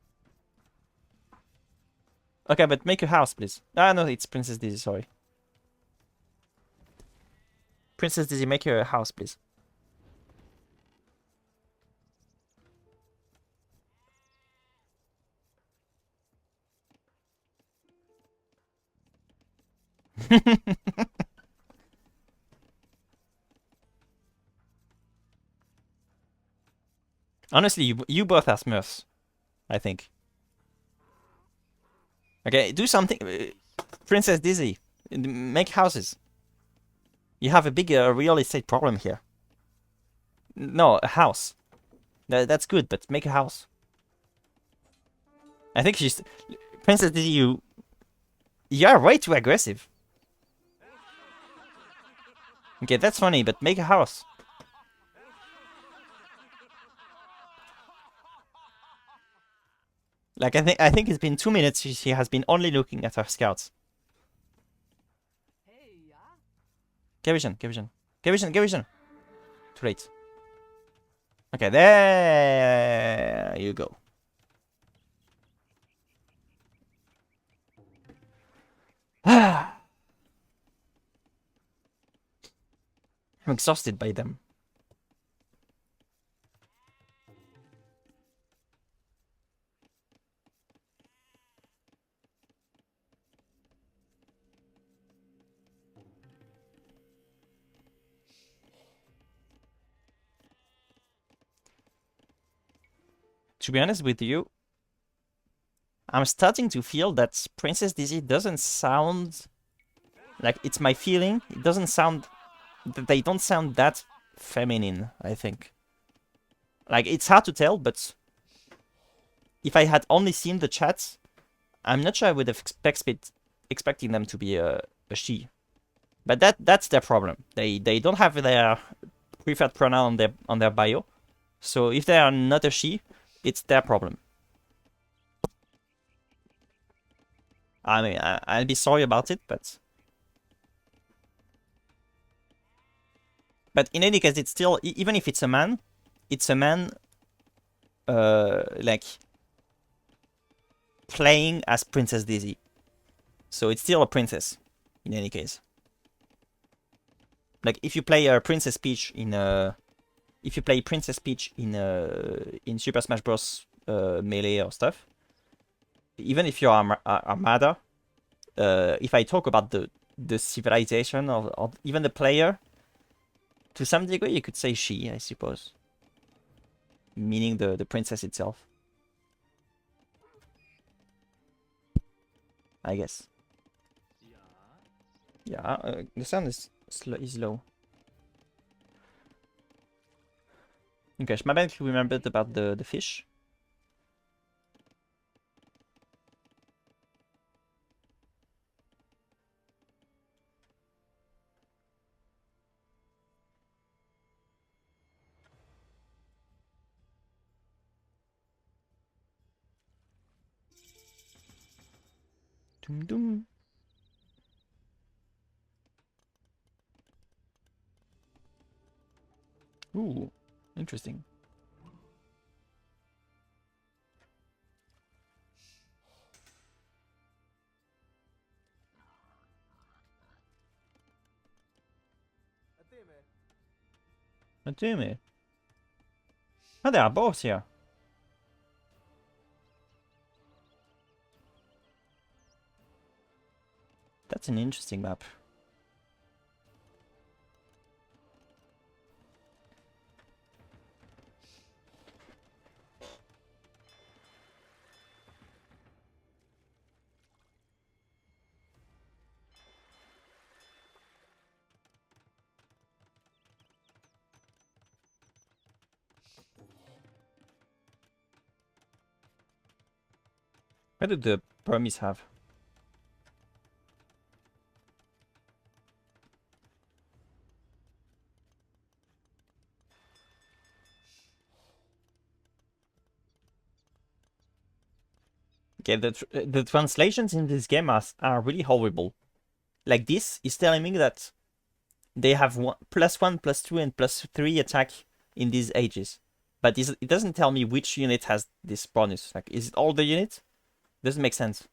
Okay, but make a house, please. Ah, no, it's Princess Dizzy, sorry. Princess Dizzy, make her a house, please. Honestly, you both are Smurfs, I think. Okay, do something. Princess Dizzy, make houses. You have a big real estate problem here. No, a house. That's good, but make a house. I think she's... Princess Dizzy, you are way too aggressive. Okay, that's funny, but make a house. Like, I think it's been 2 minutes she has been only looking at her scouts. Get vision. Too late. Okay, there you go. I'm exhausted by them. To be honest with you, I'm starting to feel that Princess Dizzy doesn't sound like, it's my feeling. It doesn't sound, they don't sound that feminine, I think. Like, it's hard to tell, but if I had only seen the chats, I'm not sure I would have expecting them to be a she. But that's their problem. They don't have their preferred pronoun on their bio. So if they are not a she, it's their problem. I mean, I'll be sorry about it, but in any case, it's still, even if it's a man, like playing as Princess Daisy. So it's still a princess in any case. Like if you play Princess Peach in in Super Smash Bros. Melee or stuff, even if you're Armada, if I talk about the civilization or even the player, to some degree you could say she, I suppose, meaning the princess itself, I guess. Yeah, the sound is low. Okay, Schmabenkl remembered about the fish. Dum dum. Ooh, interesting. Ateme. Oh, there are both here. That's an interesting map. What do the Burmese have? Okay, the translations in this game are really horrible. Like this is telling me that they have +1, +2, and +3 attack in these ages. But it doesn't tell me which unit has this bonus. Like, is it all the units? Doesn't make sense.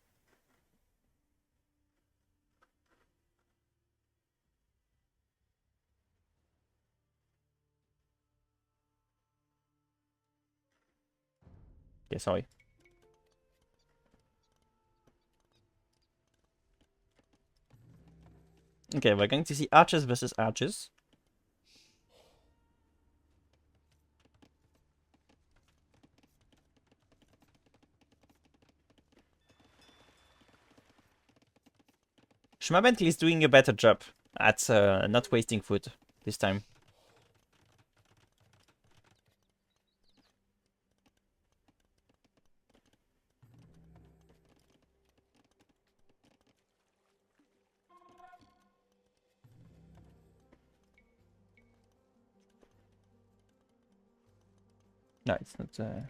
Okay, sorry. Okay, we're going to see archers versus archers. Schmabenkl is doing a better job at not wasting food this time. No, it's not.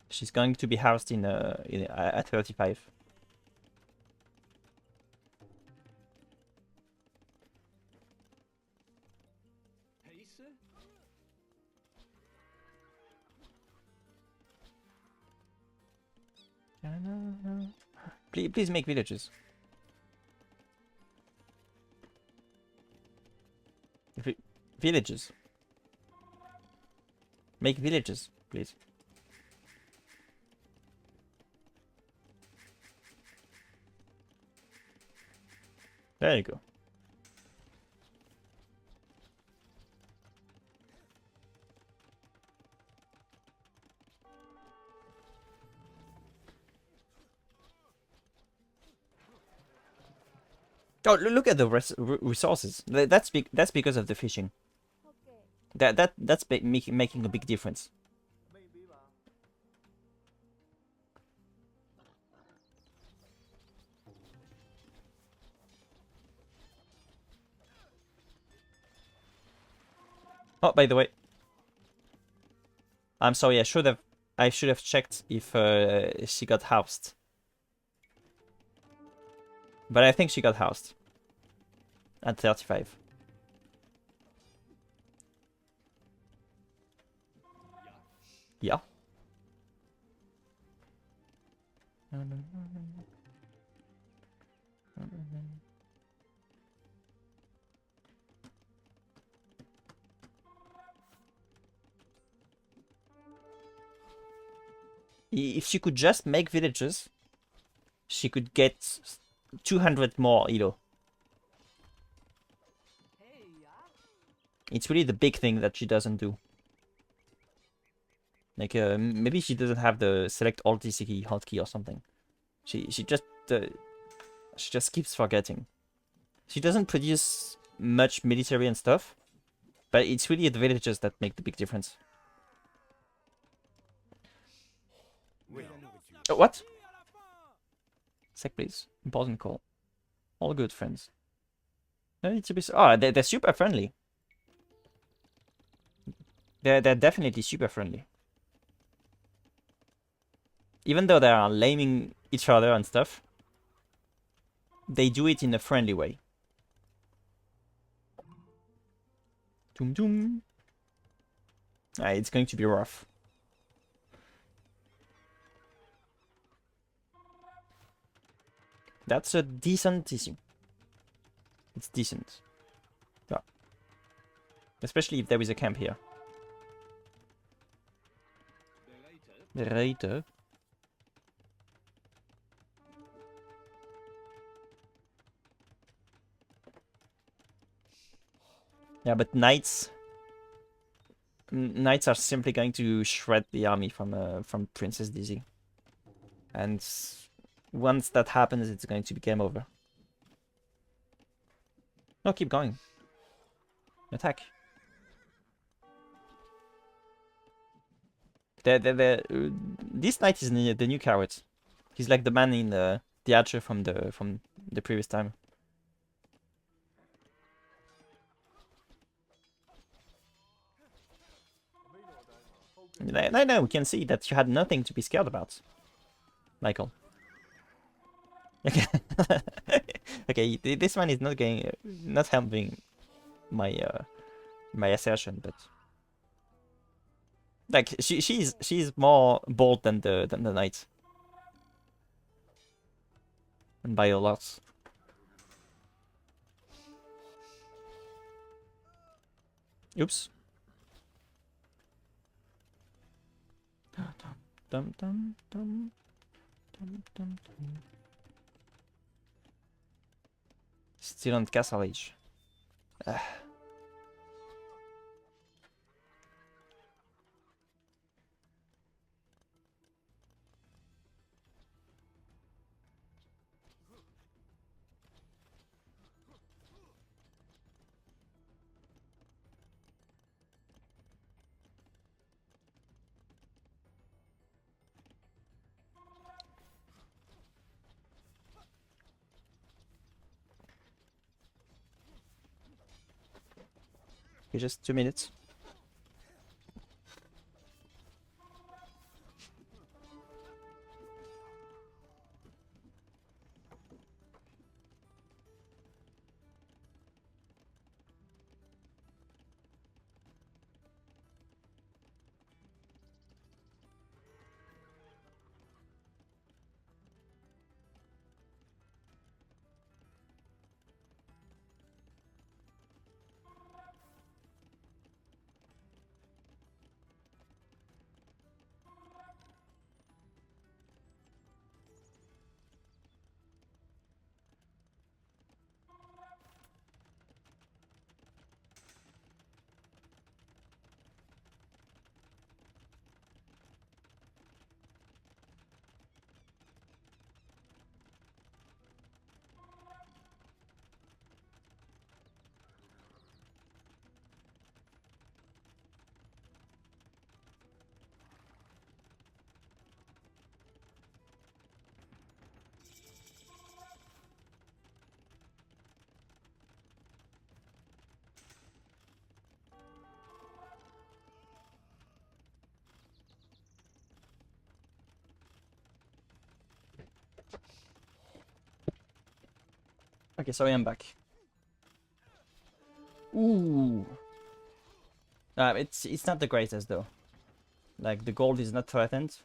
She's going to be housed in at 35. Please make villages. Villages. Make villages, please. There you go. Oh, look at the resources. That's because of the fishing. That's making a big difference. Oh, by the way, I'm sorry. I should have checked if she got housed. But I think she got housed at 35. Yeah. If she could just make villages, she could get 200 more Elo. It's really the big thing that she doesn't do. Like, maybe she doesn't have the select alt TCK hotkey or something. She just keeps forgetting. She doesn't produce much military and stuff, but it's really the villages that make the big difference. What? Sec, please. Important call. All good, friends. No need to be. Oh, they're super friendly. They're definitely super friendly. Even though they are laming each other and stuff, they do it in a friendly way. Doom doom. It's going to be rough. That's a decent issue. It's decent. Yeah. Especially if there is a camp here. Later. Yeah, but knights are simply going to shred the army from Princess Dizzy. And once that happens, it's going to be game over. No, keep going. Attack. This knight is the new carrot. He's like the man in the archer from the previous time. I know, we can see that you had nothing to be scared about, Michael. Okay, okay. This one is not helping my my assertion, but like she's more bold than the knight, and by a lot. Oops. Dum dum dum dum dum dum. Still on Castle Age. Okay, just 2 minutes. Okay, sorry, I'm back. Ooh. It's not the greatest though. Like the gold is not threatened,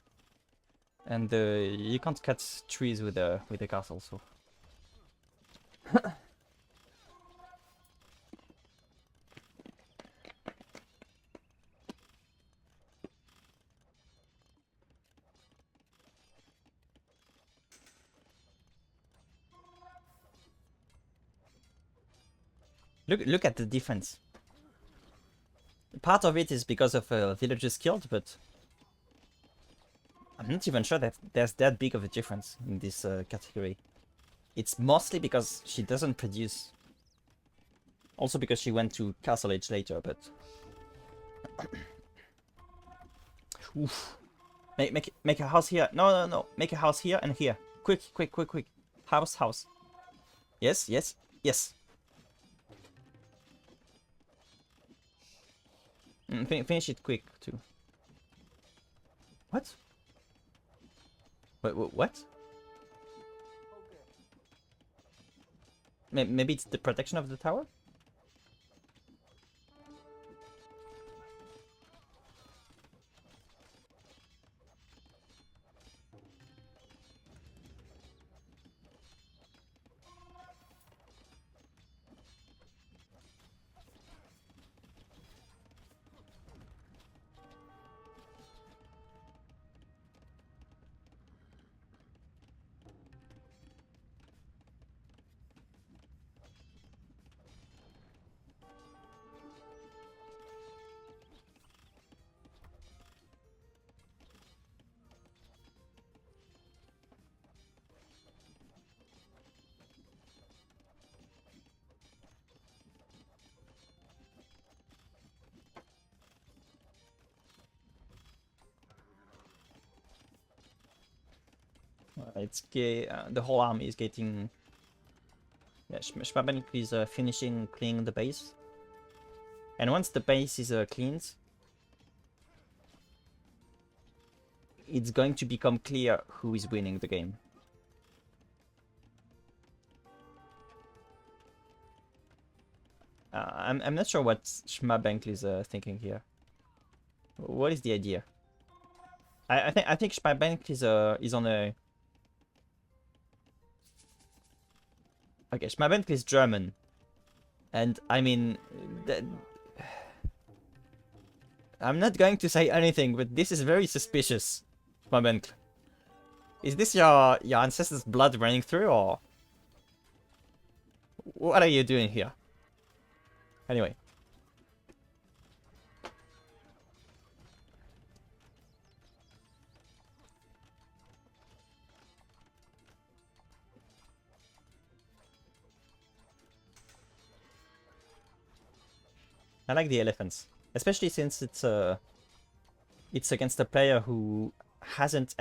and you can't cut trees with the castle. So look at the difference. Part of it is because of villagers killed, but I'm not even sure that there's that big of a difference in this category. It's mostly because she doesn't produce. Also because she went to Castle Age later, but... Oof. Make a house here. No. Make a house here and here. Quick. House. Yes. Finish it quick, too. What? Wait, what? Maybe it's the protection of the tower? The whole army is getting... Yeah, Schmabenkl is finishing cleaning the base. And once the base is cleaned, it's going to become clear who is winning the game. I'm not sure what Schmabenkl is thinking here. What is the idea? I think Schmabenkl is on a... Okay, Schmabenkl is German, and I mean, I'm not going to say anything, but this is very suspicious, Schmabenkl. Is this your ancestors' blood running through, or what are you doing here? Anyway. I like the elephants, especially since it's against a player who hasn't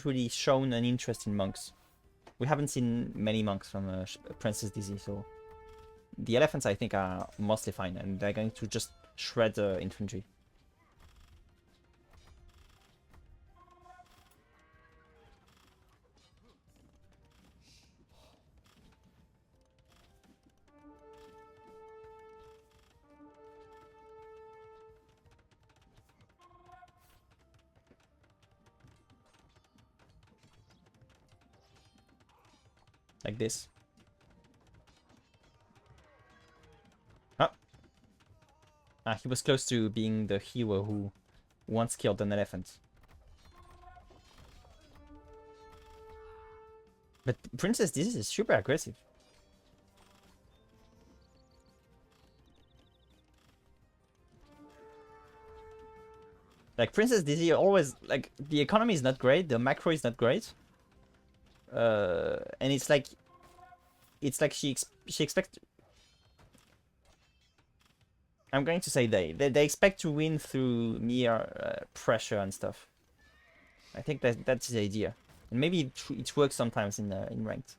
really shown an interest in monks. We haven't seen many monks from Princess Dizzy, so the elephants I think are mostly fine, and they're going to just shred infantry. Like this. He was close to being the hero who once killed an elephant. But Princess Dizzy is super aggressive. Like Princess Dizzy always, like, the economy is not great, the macro is not great. And it's like she expects... I'm going to say they expect to win through mere pressure and stuff. I think that's the idea, and maybe it works sometimes in ranked.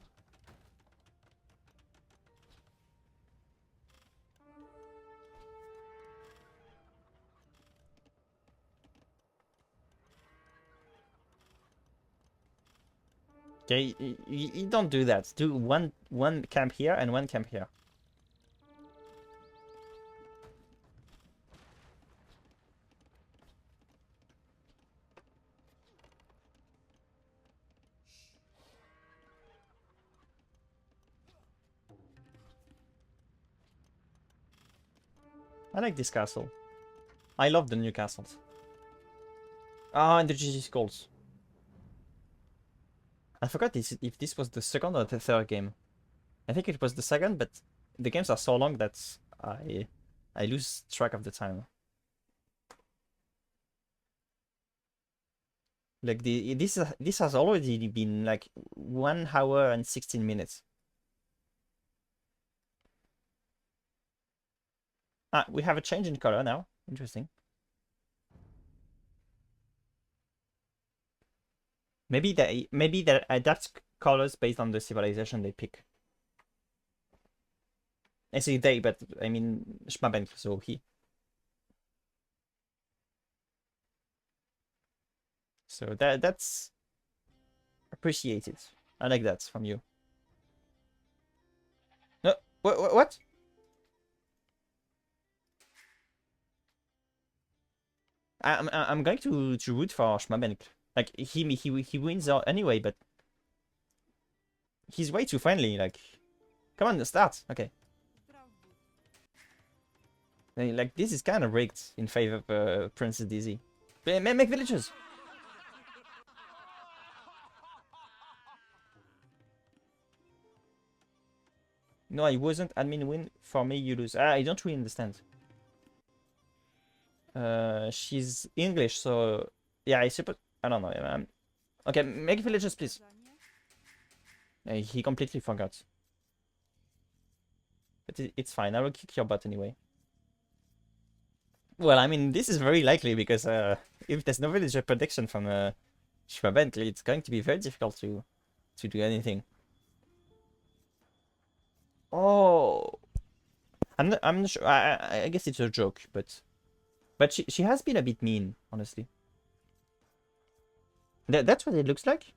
Okay, you don't do that. Do one camp here and one camp here. I like this castle. I love the new castles. Ah, and the GG skulls. I forgot if this was the second or the third game. I think it was the second, but the games are so long that I lose track of the time. Like this has already been like 1 hour and 16 minutes. Ah, we have a change in color now. Interesting. Maybe they adapt colors based on the civilization they pick. I say they, but I mean Schmabenkl, so he. So that's appreciated. I like that from you. No, what? I'm going to root for Schmabenkl. Like he wins out anyway, but he's way too friendly. Like, come on, start. Okay. Like this is kind of rigged in favor of Princess Dizzy. Make villagers. No, I wasn't. Admin win for me. You lose. I don't really understand. She's English, so yeah. I suppose. I don't know. Okay, make villagers, please. He completely forgot. But it's fine. I will kick your butt anyway. Well, I mean, this is very likely because if there's no villager prediction from Schmabenkl, it's going to be very difficult to do anything. Oh, I'm not sure. I guess it's a joke, but she has been a bit mean, honestly. That's what it looks like.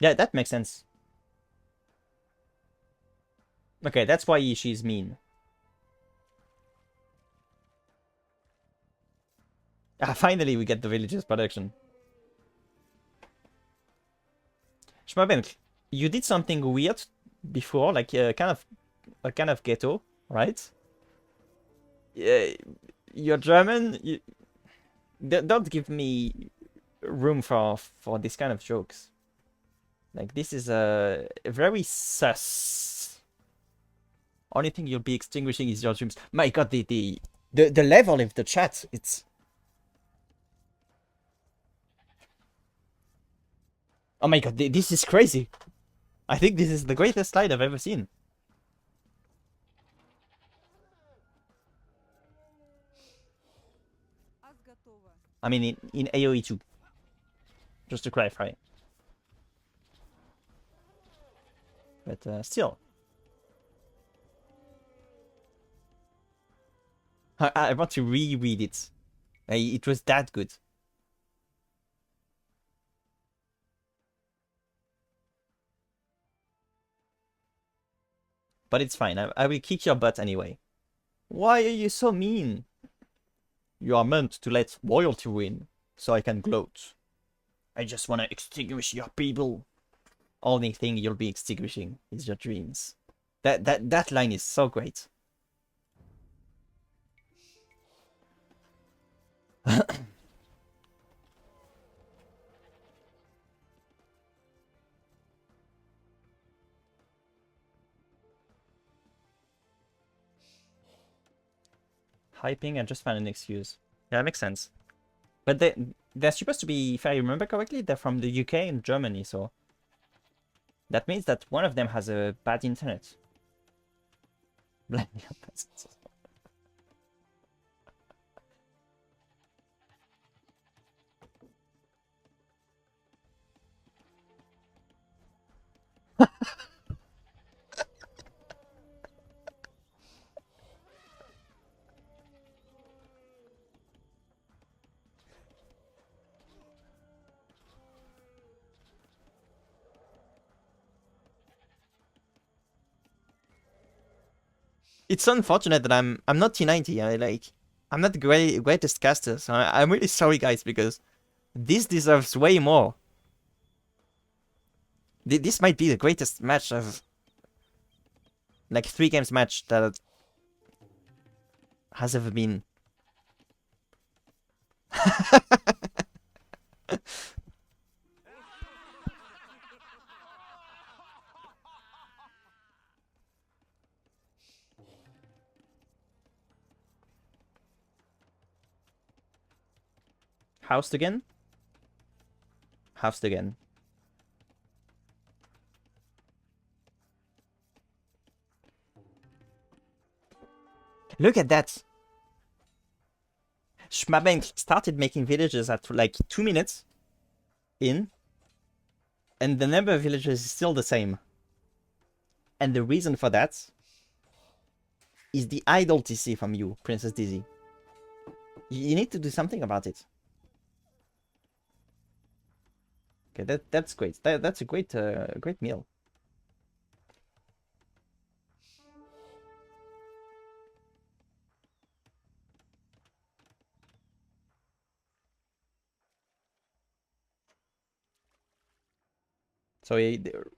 Yeah, that makes sense. Okay, that's why she's mean. Ah, finally we get the villagers production. Schmabenkl, you did something weird before, like a kind of ghetto, right? Yeah, you're German. Don't give me room for this kind of jokes. Like this is a very sus. Only thing you'll be extinguishing is your dreams. My God, the level of the chat, it's. Oh my God, this is crazy. I think this is the greatest slide I've ever seen. I mean, in AoE 2. Just to clarify. But still. I want to reread it. It was that good. But it's fine. I will kick your butt anyway. Why are you so mean? You are meant to let royalty win, so I can gloat. I just want to extinguish your people. Only thing you'll be extinguishing is your dreams. That line is so great. Hyping and just find an excuse. Yeah, that makes sense. But they're supposed to be, if I remember correctly, they're from the UK and Germany, so that means that one of them has a bad internet. Blame me on that. It's unfortunate that I'm not T90. I'm not the greatest caster, so I'm really sorry, guys, because this deserves way more. This might be the greatest match of like 3 games match that has ever been. Housed again? Housed again. Look at that! Schmabenkl started making villages at like 2 minutes in, and the number of villages is still the same. And the reason for that is the idle TC from you, Princess Dizzy. You need to do something about it. Okay, that's great. That's a great great meal. So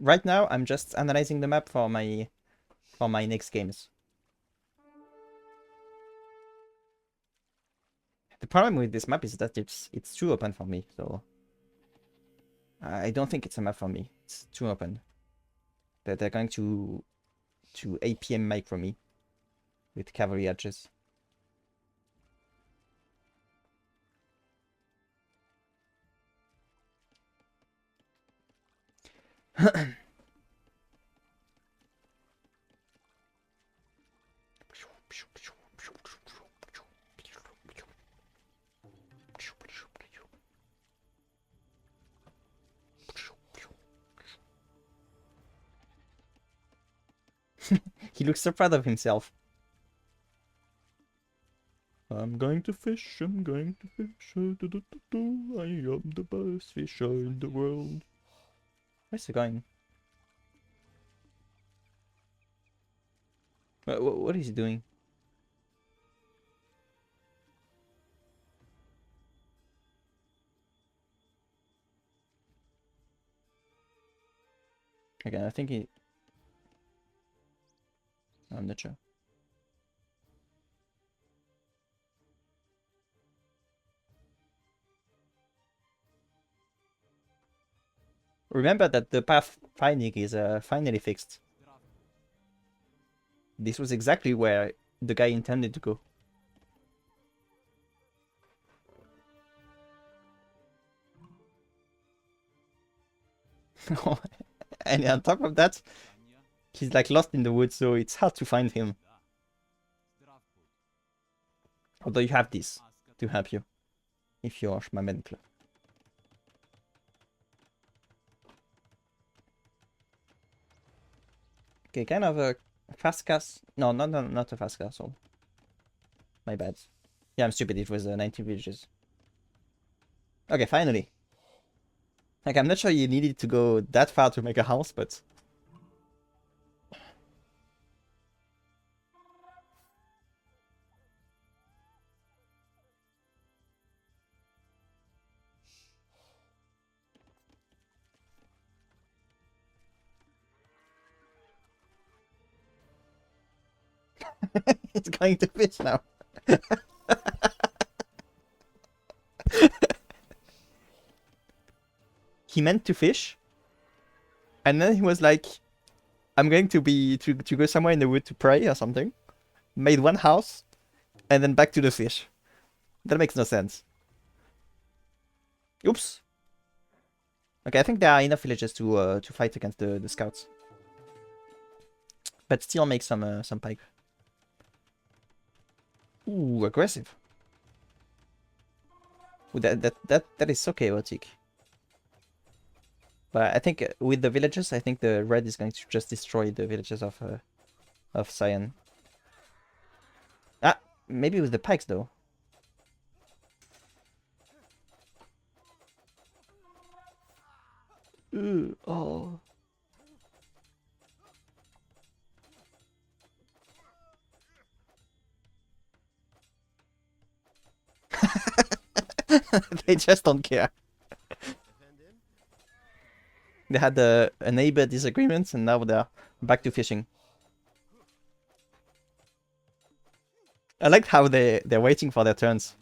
right now I'm just analyzing the map for my next games. The problem with this map is that it's too open for me, so I don't think it's a map for me. It's too open. They're going to APM micro me with cavalry archers. He looks so proud of himself. I'm going to fish, I'm going to fish. I am the best fisher in the world. Where's he going? What is he doing? Okay, I think he... I'm not sure. Remember that the path finding is finally fixed. This was exactly where the guy intended to go. And on top of that, he's like lost in the woods, so it's hard to find him. Although you have this to help you, if you're Schmabenkl. Okay, kind of a fast cast. No, not a fast castle. My bad. Yeah, I'm stupid. It was 19 villages. Okay, finally. Like, I'm not sure you needed to go that far to make a house, but... it's going to fish now. He meant to fish, and then he was like, I'm going to go somewhere in the wood to pray or something. Made one house, and then back to the fish. That makes no sense. Oops. Okay, I think there are enough villages to fight against the scouts. But still make some pike. Ooh, aggressive. Ooh, that is so chaotic. But I think with the villages, I think the red is going to just destroy the villages of Cyan. Ah, maybe with the pikes though. Ooh, oh. They just don't care. They had a neighbor disagreement, and now they're back to fishing. I like how they're waiting for their turns.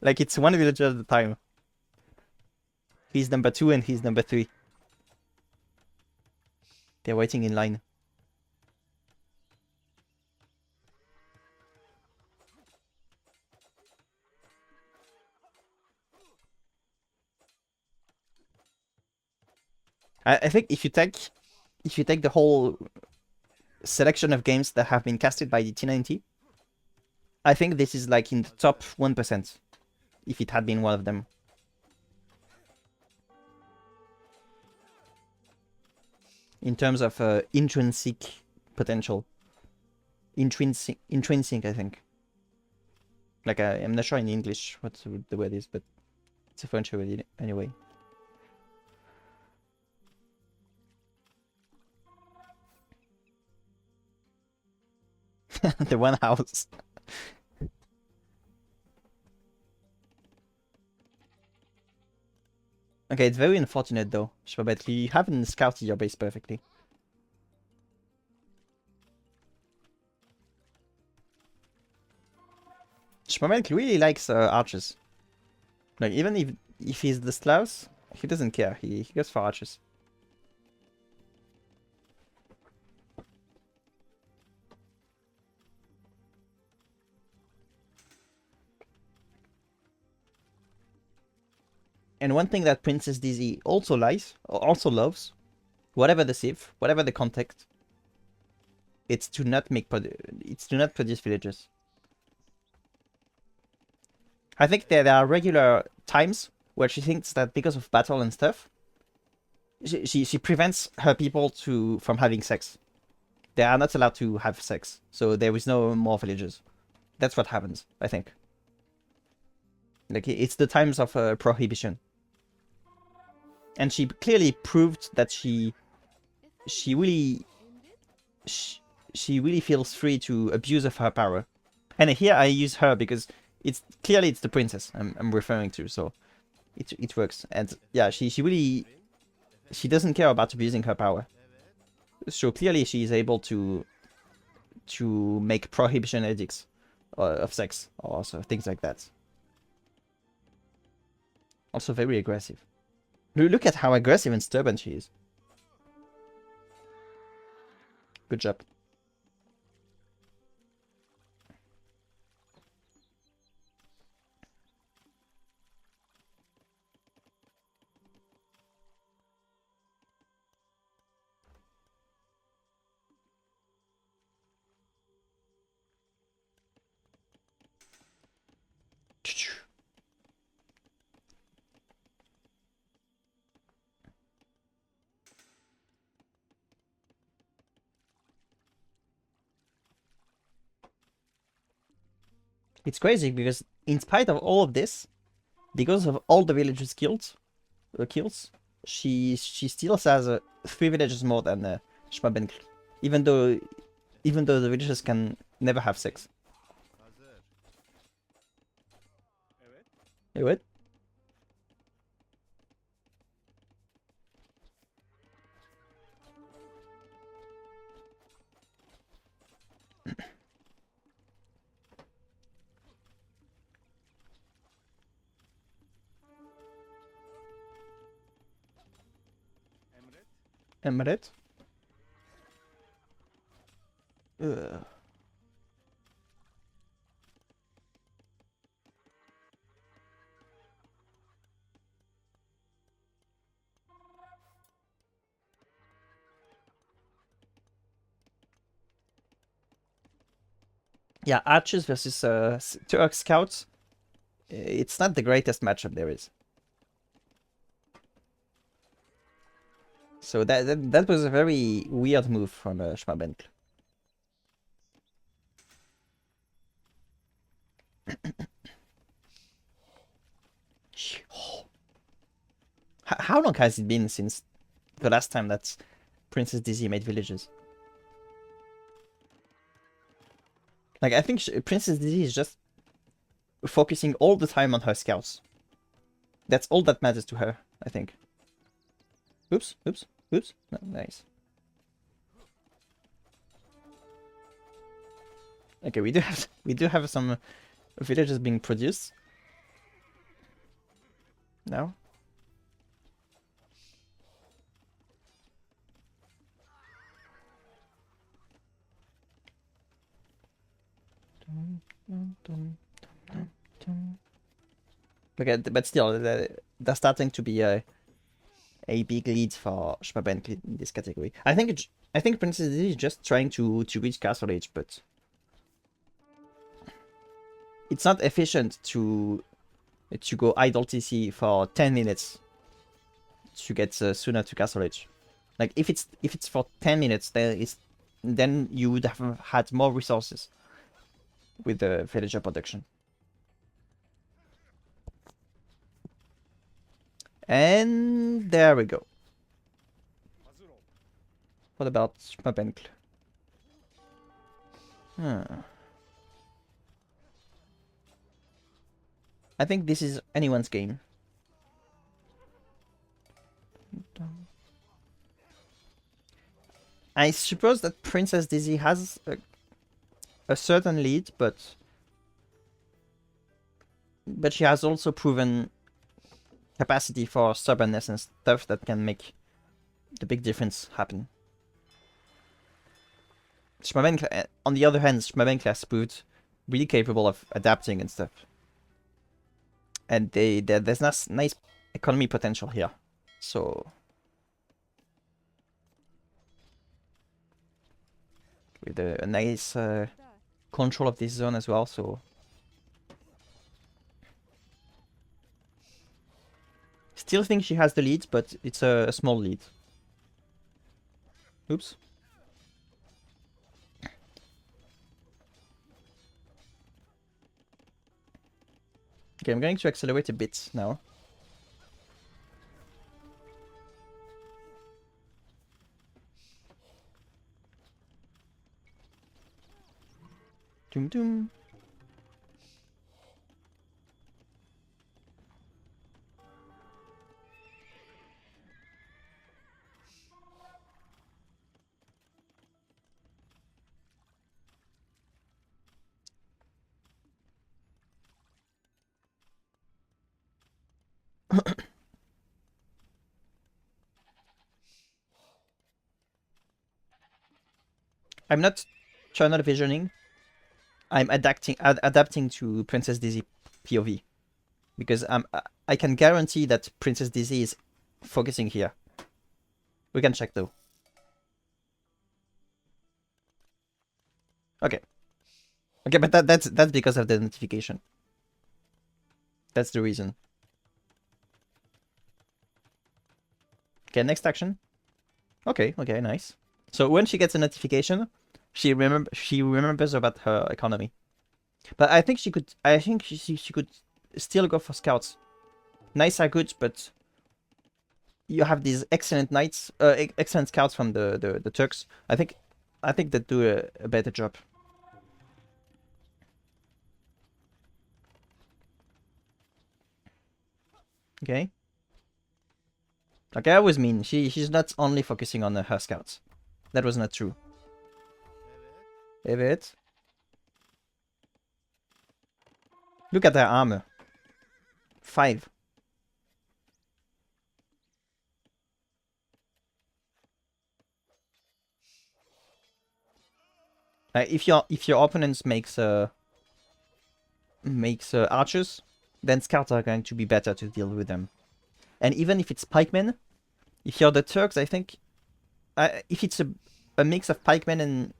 Like it's one villager at a time. He's number 2 and he's number 3. They're waiting in line. I think if you take the whole selection of games that have been casted by the T90, I think this is like in the top 1%, if it had been one of them. In terms of intrinsic potential. Intrinsic, I think. Like, I'm not sure in English what the word is, but it's a French word anyway. The one house. Okay, it's very unfortunate though, Schmabenkl. You haven't scouted your base perfectly. Schmabenkl really likes archers. Like, even if he's the Slavs, he doesn't care. He goes for archers. And one thing that Princess DZ also loves, whatever the civ, whatever the context, it's to not produce villagers. I think there are regular times where she thinks that because of battle and stuff, she prevents her people from having sex. They are not allowed to have sex, so there is no more villagers. That's what happens, I think. Like, it's the times of prohibition. And she clearly proved that she really feels free to abuse of her power. And here I use her because it's the princess I'm referring to, so it works. And yeah, she doesn't care about abusing her power. So clearly she is able to make prohibition edicts of sex or so, things like that. Also very aggressive. Look at how aggressive and stubborn she is. Good job. It's crazy because in spite of all of this, because of all the villagers kills, she still has 3 villagers more than Schmabenkl, even though the villagers can never have sex. Hey, what? Emret? Ugh. Yeah, archers versus Turk scouts. It's not the greatest matchup there is. So that was a very weird move from Schmabenkl. How long has it been since the last time that Princess DZ made villages? Like, I think Princess DZ is just focusing all the time on her scouts. That's all that matters to her, I think. Oops, oops, oops. No, nice. Okay, we do have some villagers being produced now. Okay, but still, they're starting to be a big lead for Schmabenkl in this category. I think Princess Dizzy is just trying to reach Castle Age, but it's not efficient to go idle TC for 10 minutes to get sooner to Castle Age. Like if it's for 10 minutes, then you would have had more resources with the villager production. And there we go. What about Schmabenkl? I think this is anyone's game. I suppose that Princess Dizzy has a certain lead, but she has also proven capacity for stubbornness and stuff that can make the big difference happen. Schmabenkl, on the other hand, Schmabenkl has proved really capable of adapting and stuff. And there's nice economy potential here. So with a nice control of this zone as well, so still think she has the lead, but it's a small lead. Oops. Okay, I'm going to accelerate a bit now. Doom doom. I'm not channel visioning. I'm adapting to Princess Dizzy POV. Because I can guarantee that Princess Dizzy is focusing here. We can check though. Okay. Okay, but that's because of the notification. That's the reason. Okay, next action. Okay, nice. So when she gets a notification, she remembers about her economy. But I think she could still go for scouts. Knights are good, but you have these excellent knights, excellent scouts from the Turks. I think they do a better job. Okay. Okay, I was mean. She's not only focusing on her scouts. That was not true. Evet. Look at their armor. 5. If your opponent makes archers, then scouts are going to be better to deal with them. And even if it's pikemen, if you're the Turks, I think if it's a mix of pikemen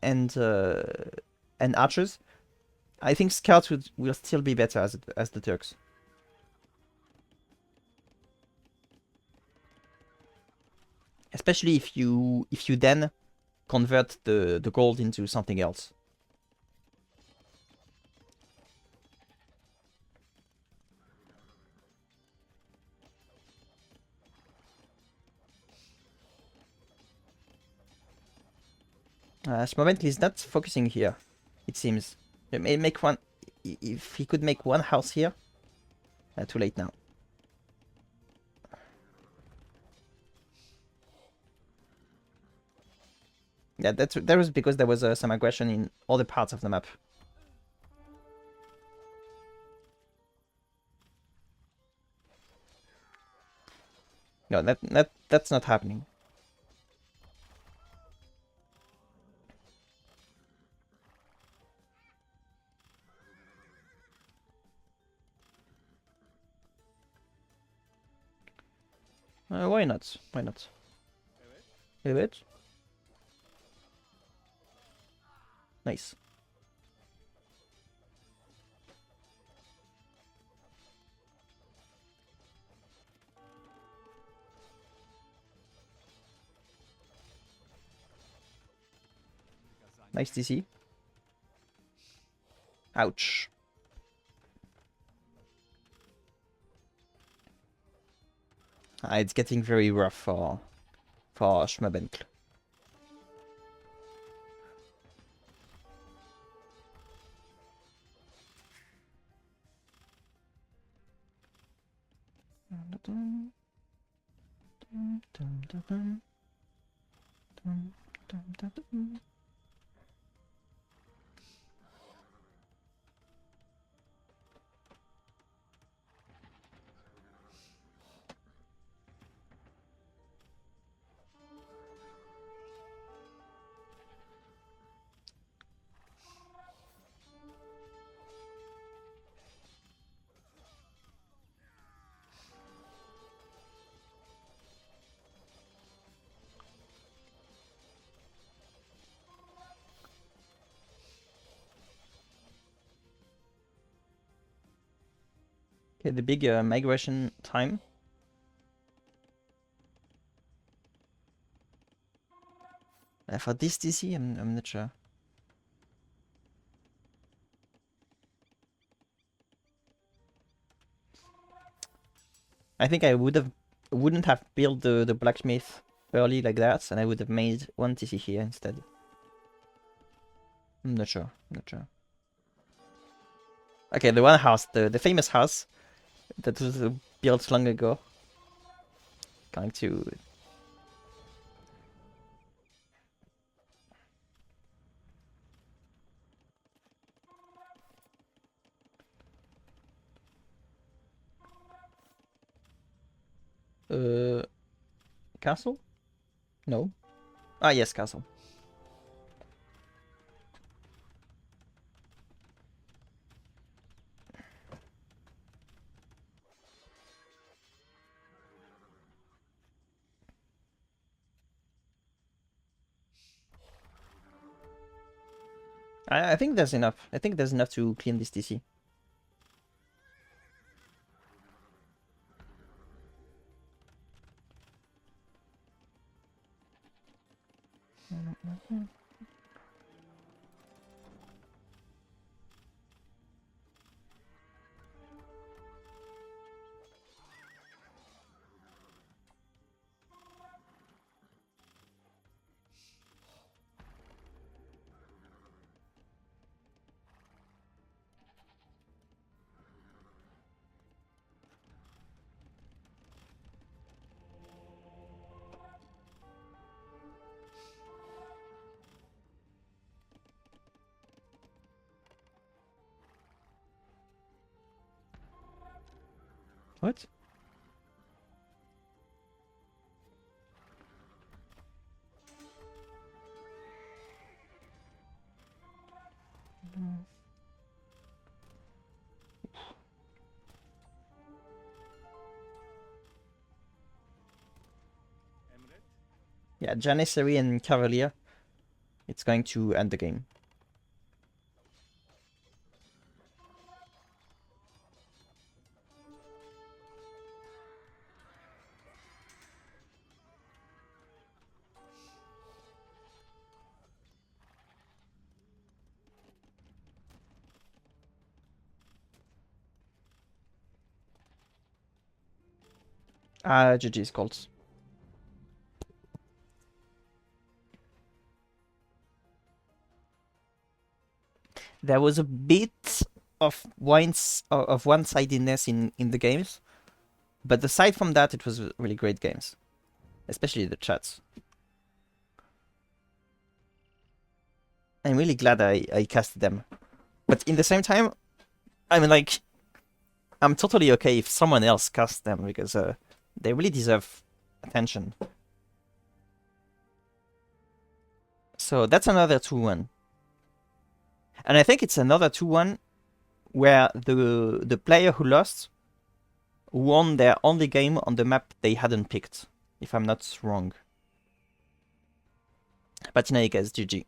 and archers, I think scouts will still be better as the Turks. Especially if you then convert the gold into something else. Schmabenkl is not focusing here, it seems. It may make one. if he could make one house here. Too late now. Yeah, that was because there was some aggression in other parts of the map. No, that's not happening. Why not? Why not? Evet. Nice. Nice DC. Ouch. It's getting very rough for Schmabenkl. Okay, the big migration time. For this DC, I'm not sure. I think I wouldn't have built the blacksmith early like that, and I would have made one TC here instead. I'm not sure. I'm not sure. Okay, the one house, the famous house that was built long ago. Going to. Castle? No. Ah, yes, castle. I think there's enough. I think there's enough to clean this DC. What? Yeah, Janissary and Cavalier. It's going to end the game. GG's Colts. There was a bit of one-sidedness in the games. But aside from that, it was really great games, especially the chats. I'm really glad I casted them. But in the same time, I mean, like, I'm totally okay if someone else casts them because they really deserve attention. So that's another 2-1. And I think it's another 2-1 where the player who lost won their only game on the map they hadn't picked, if I'm not wrong. But in any case, GG.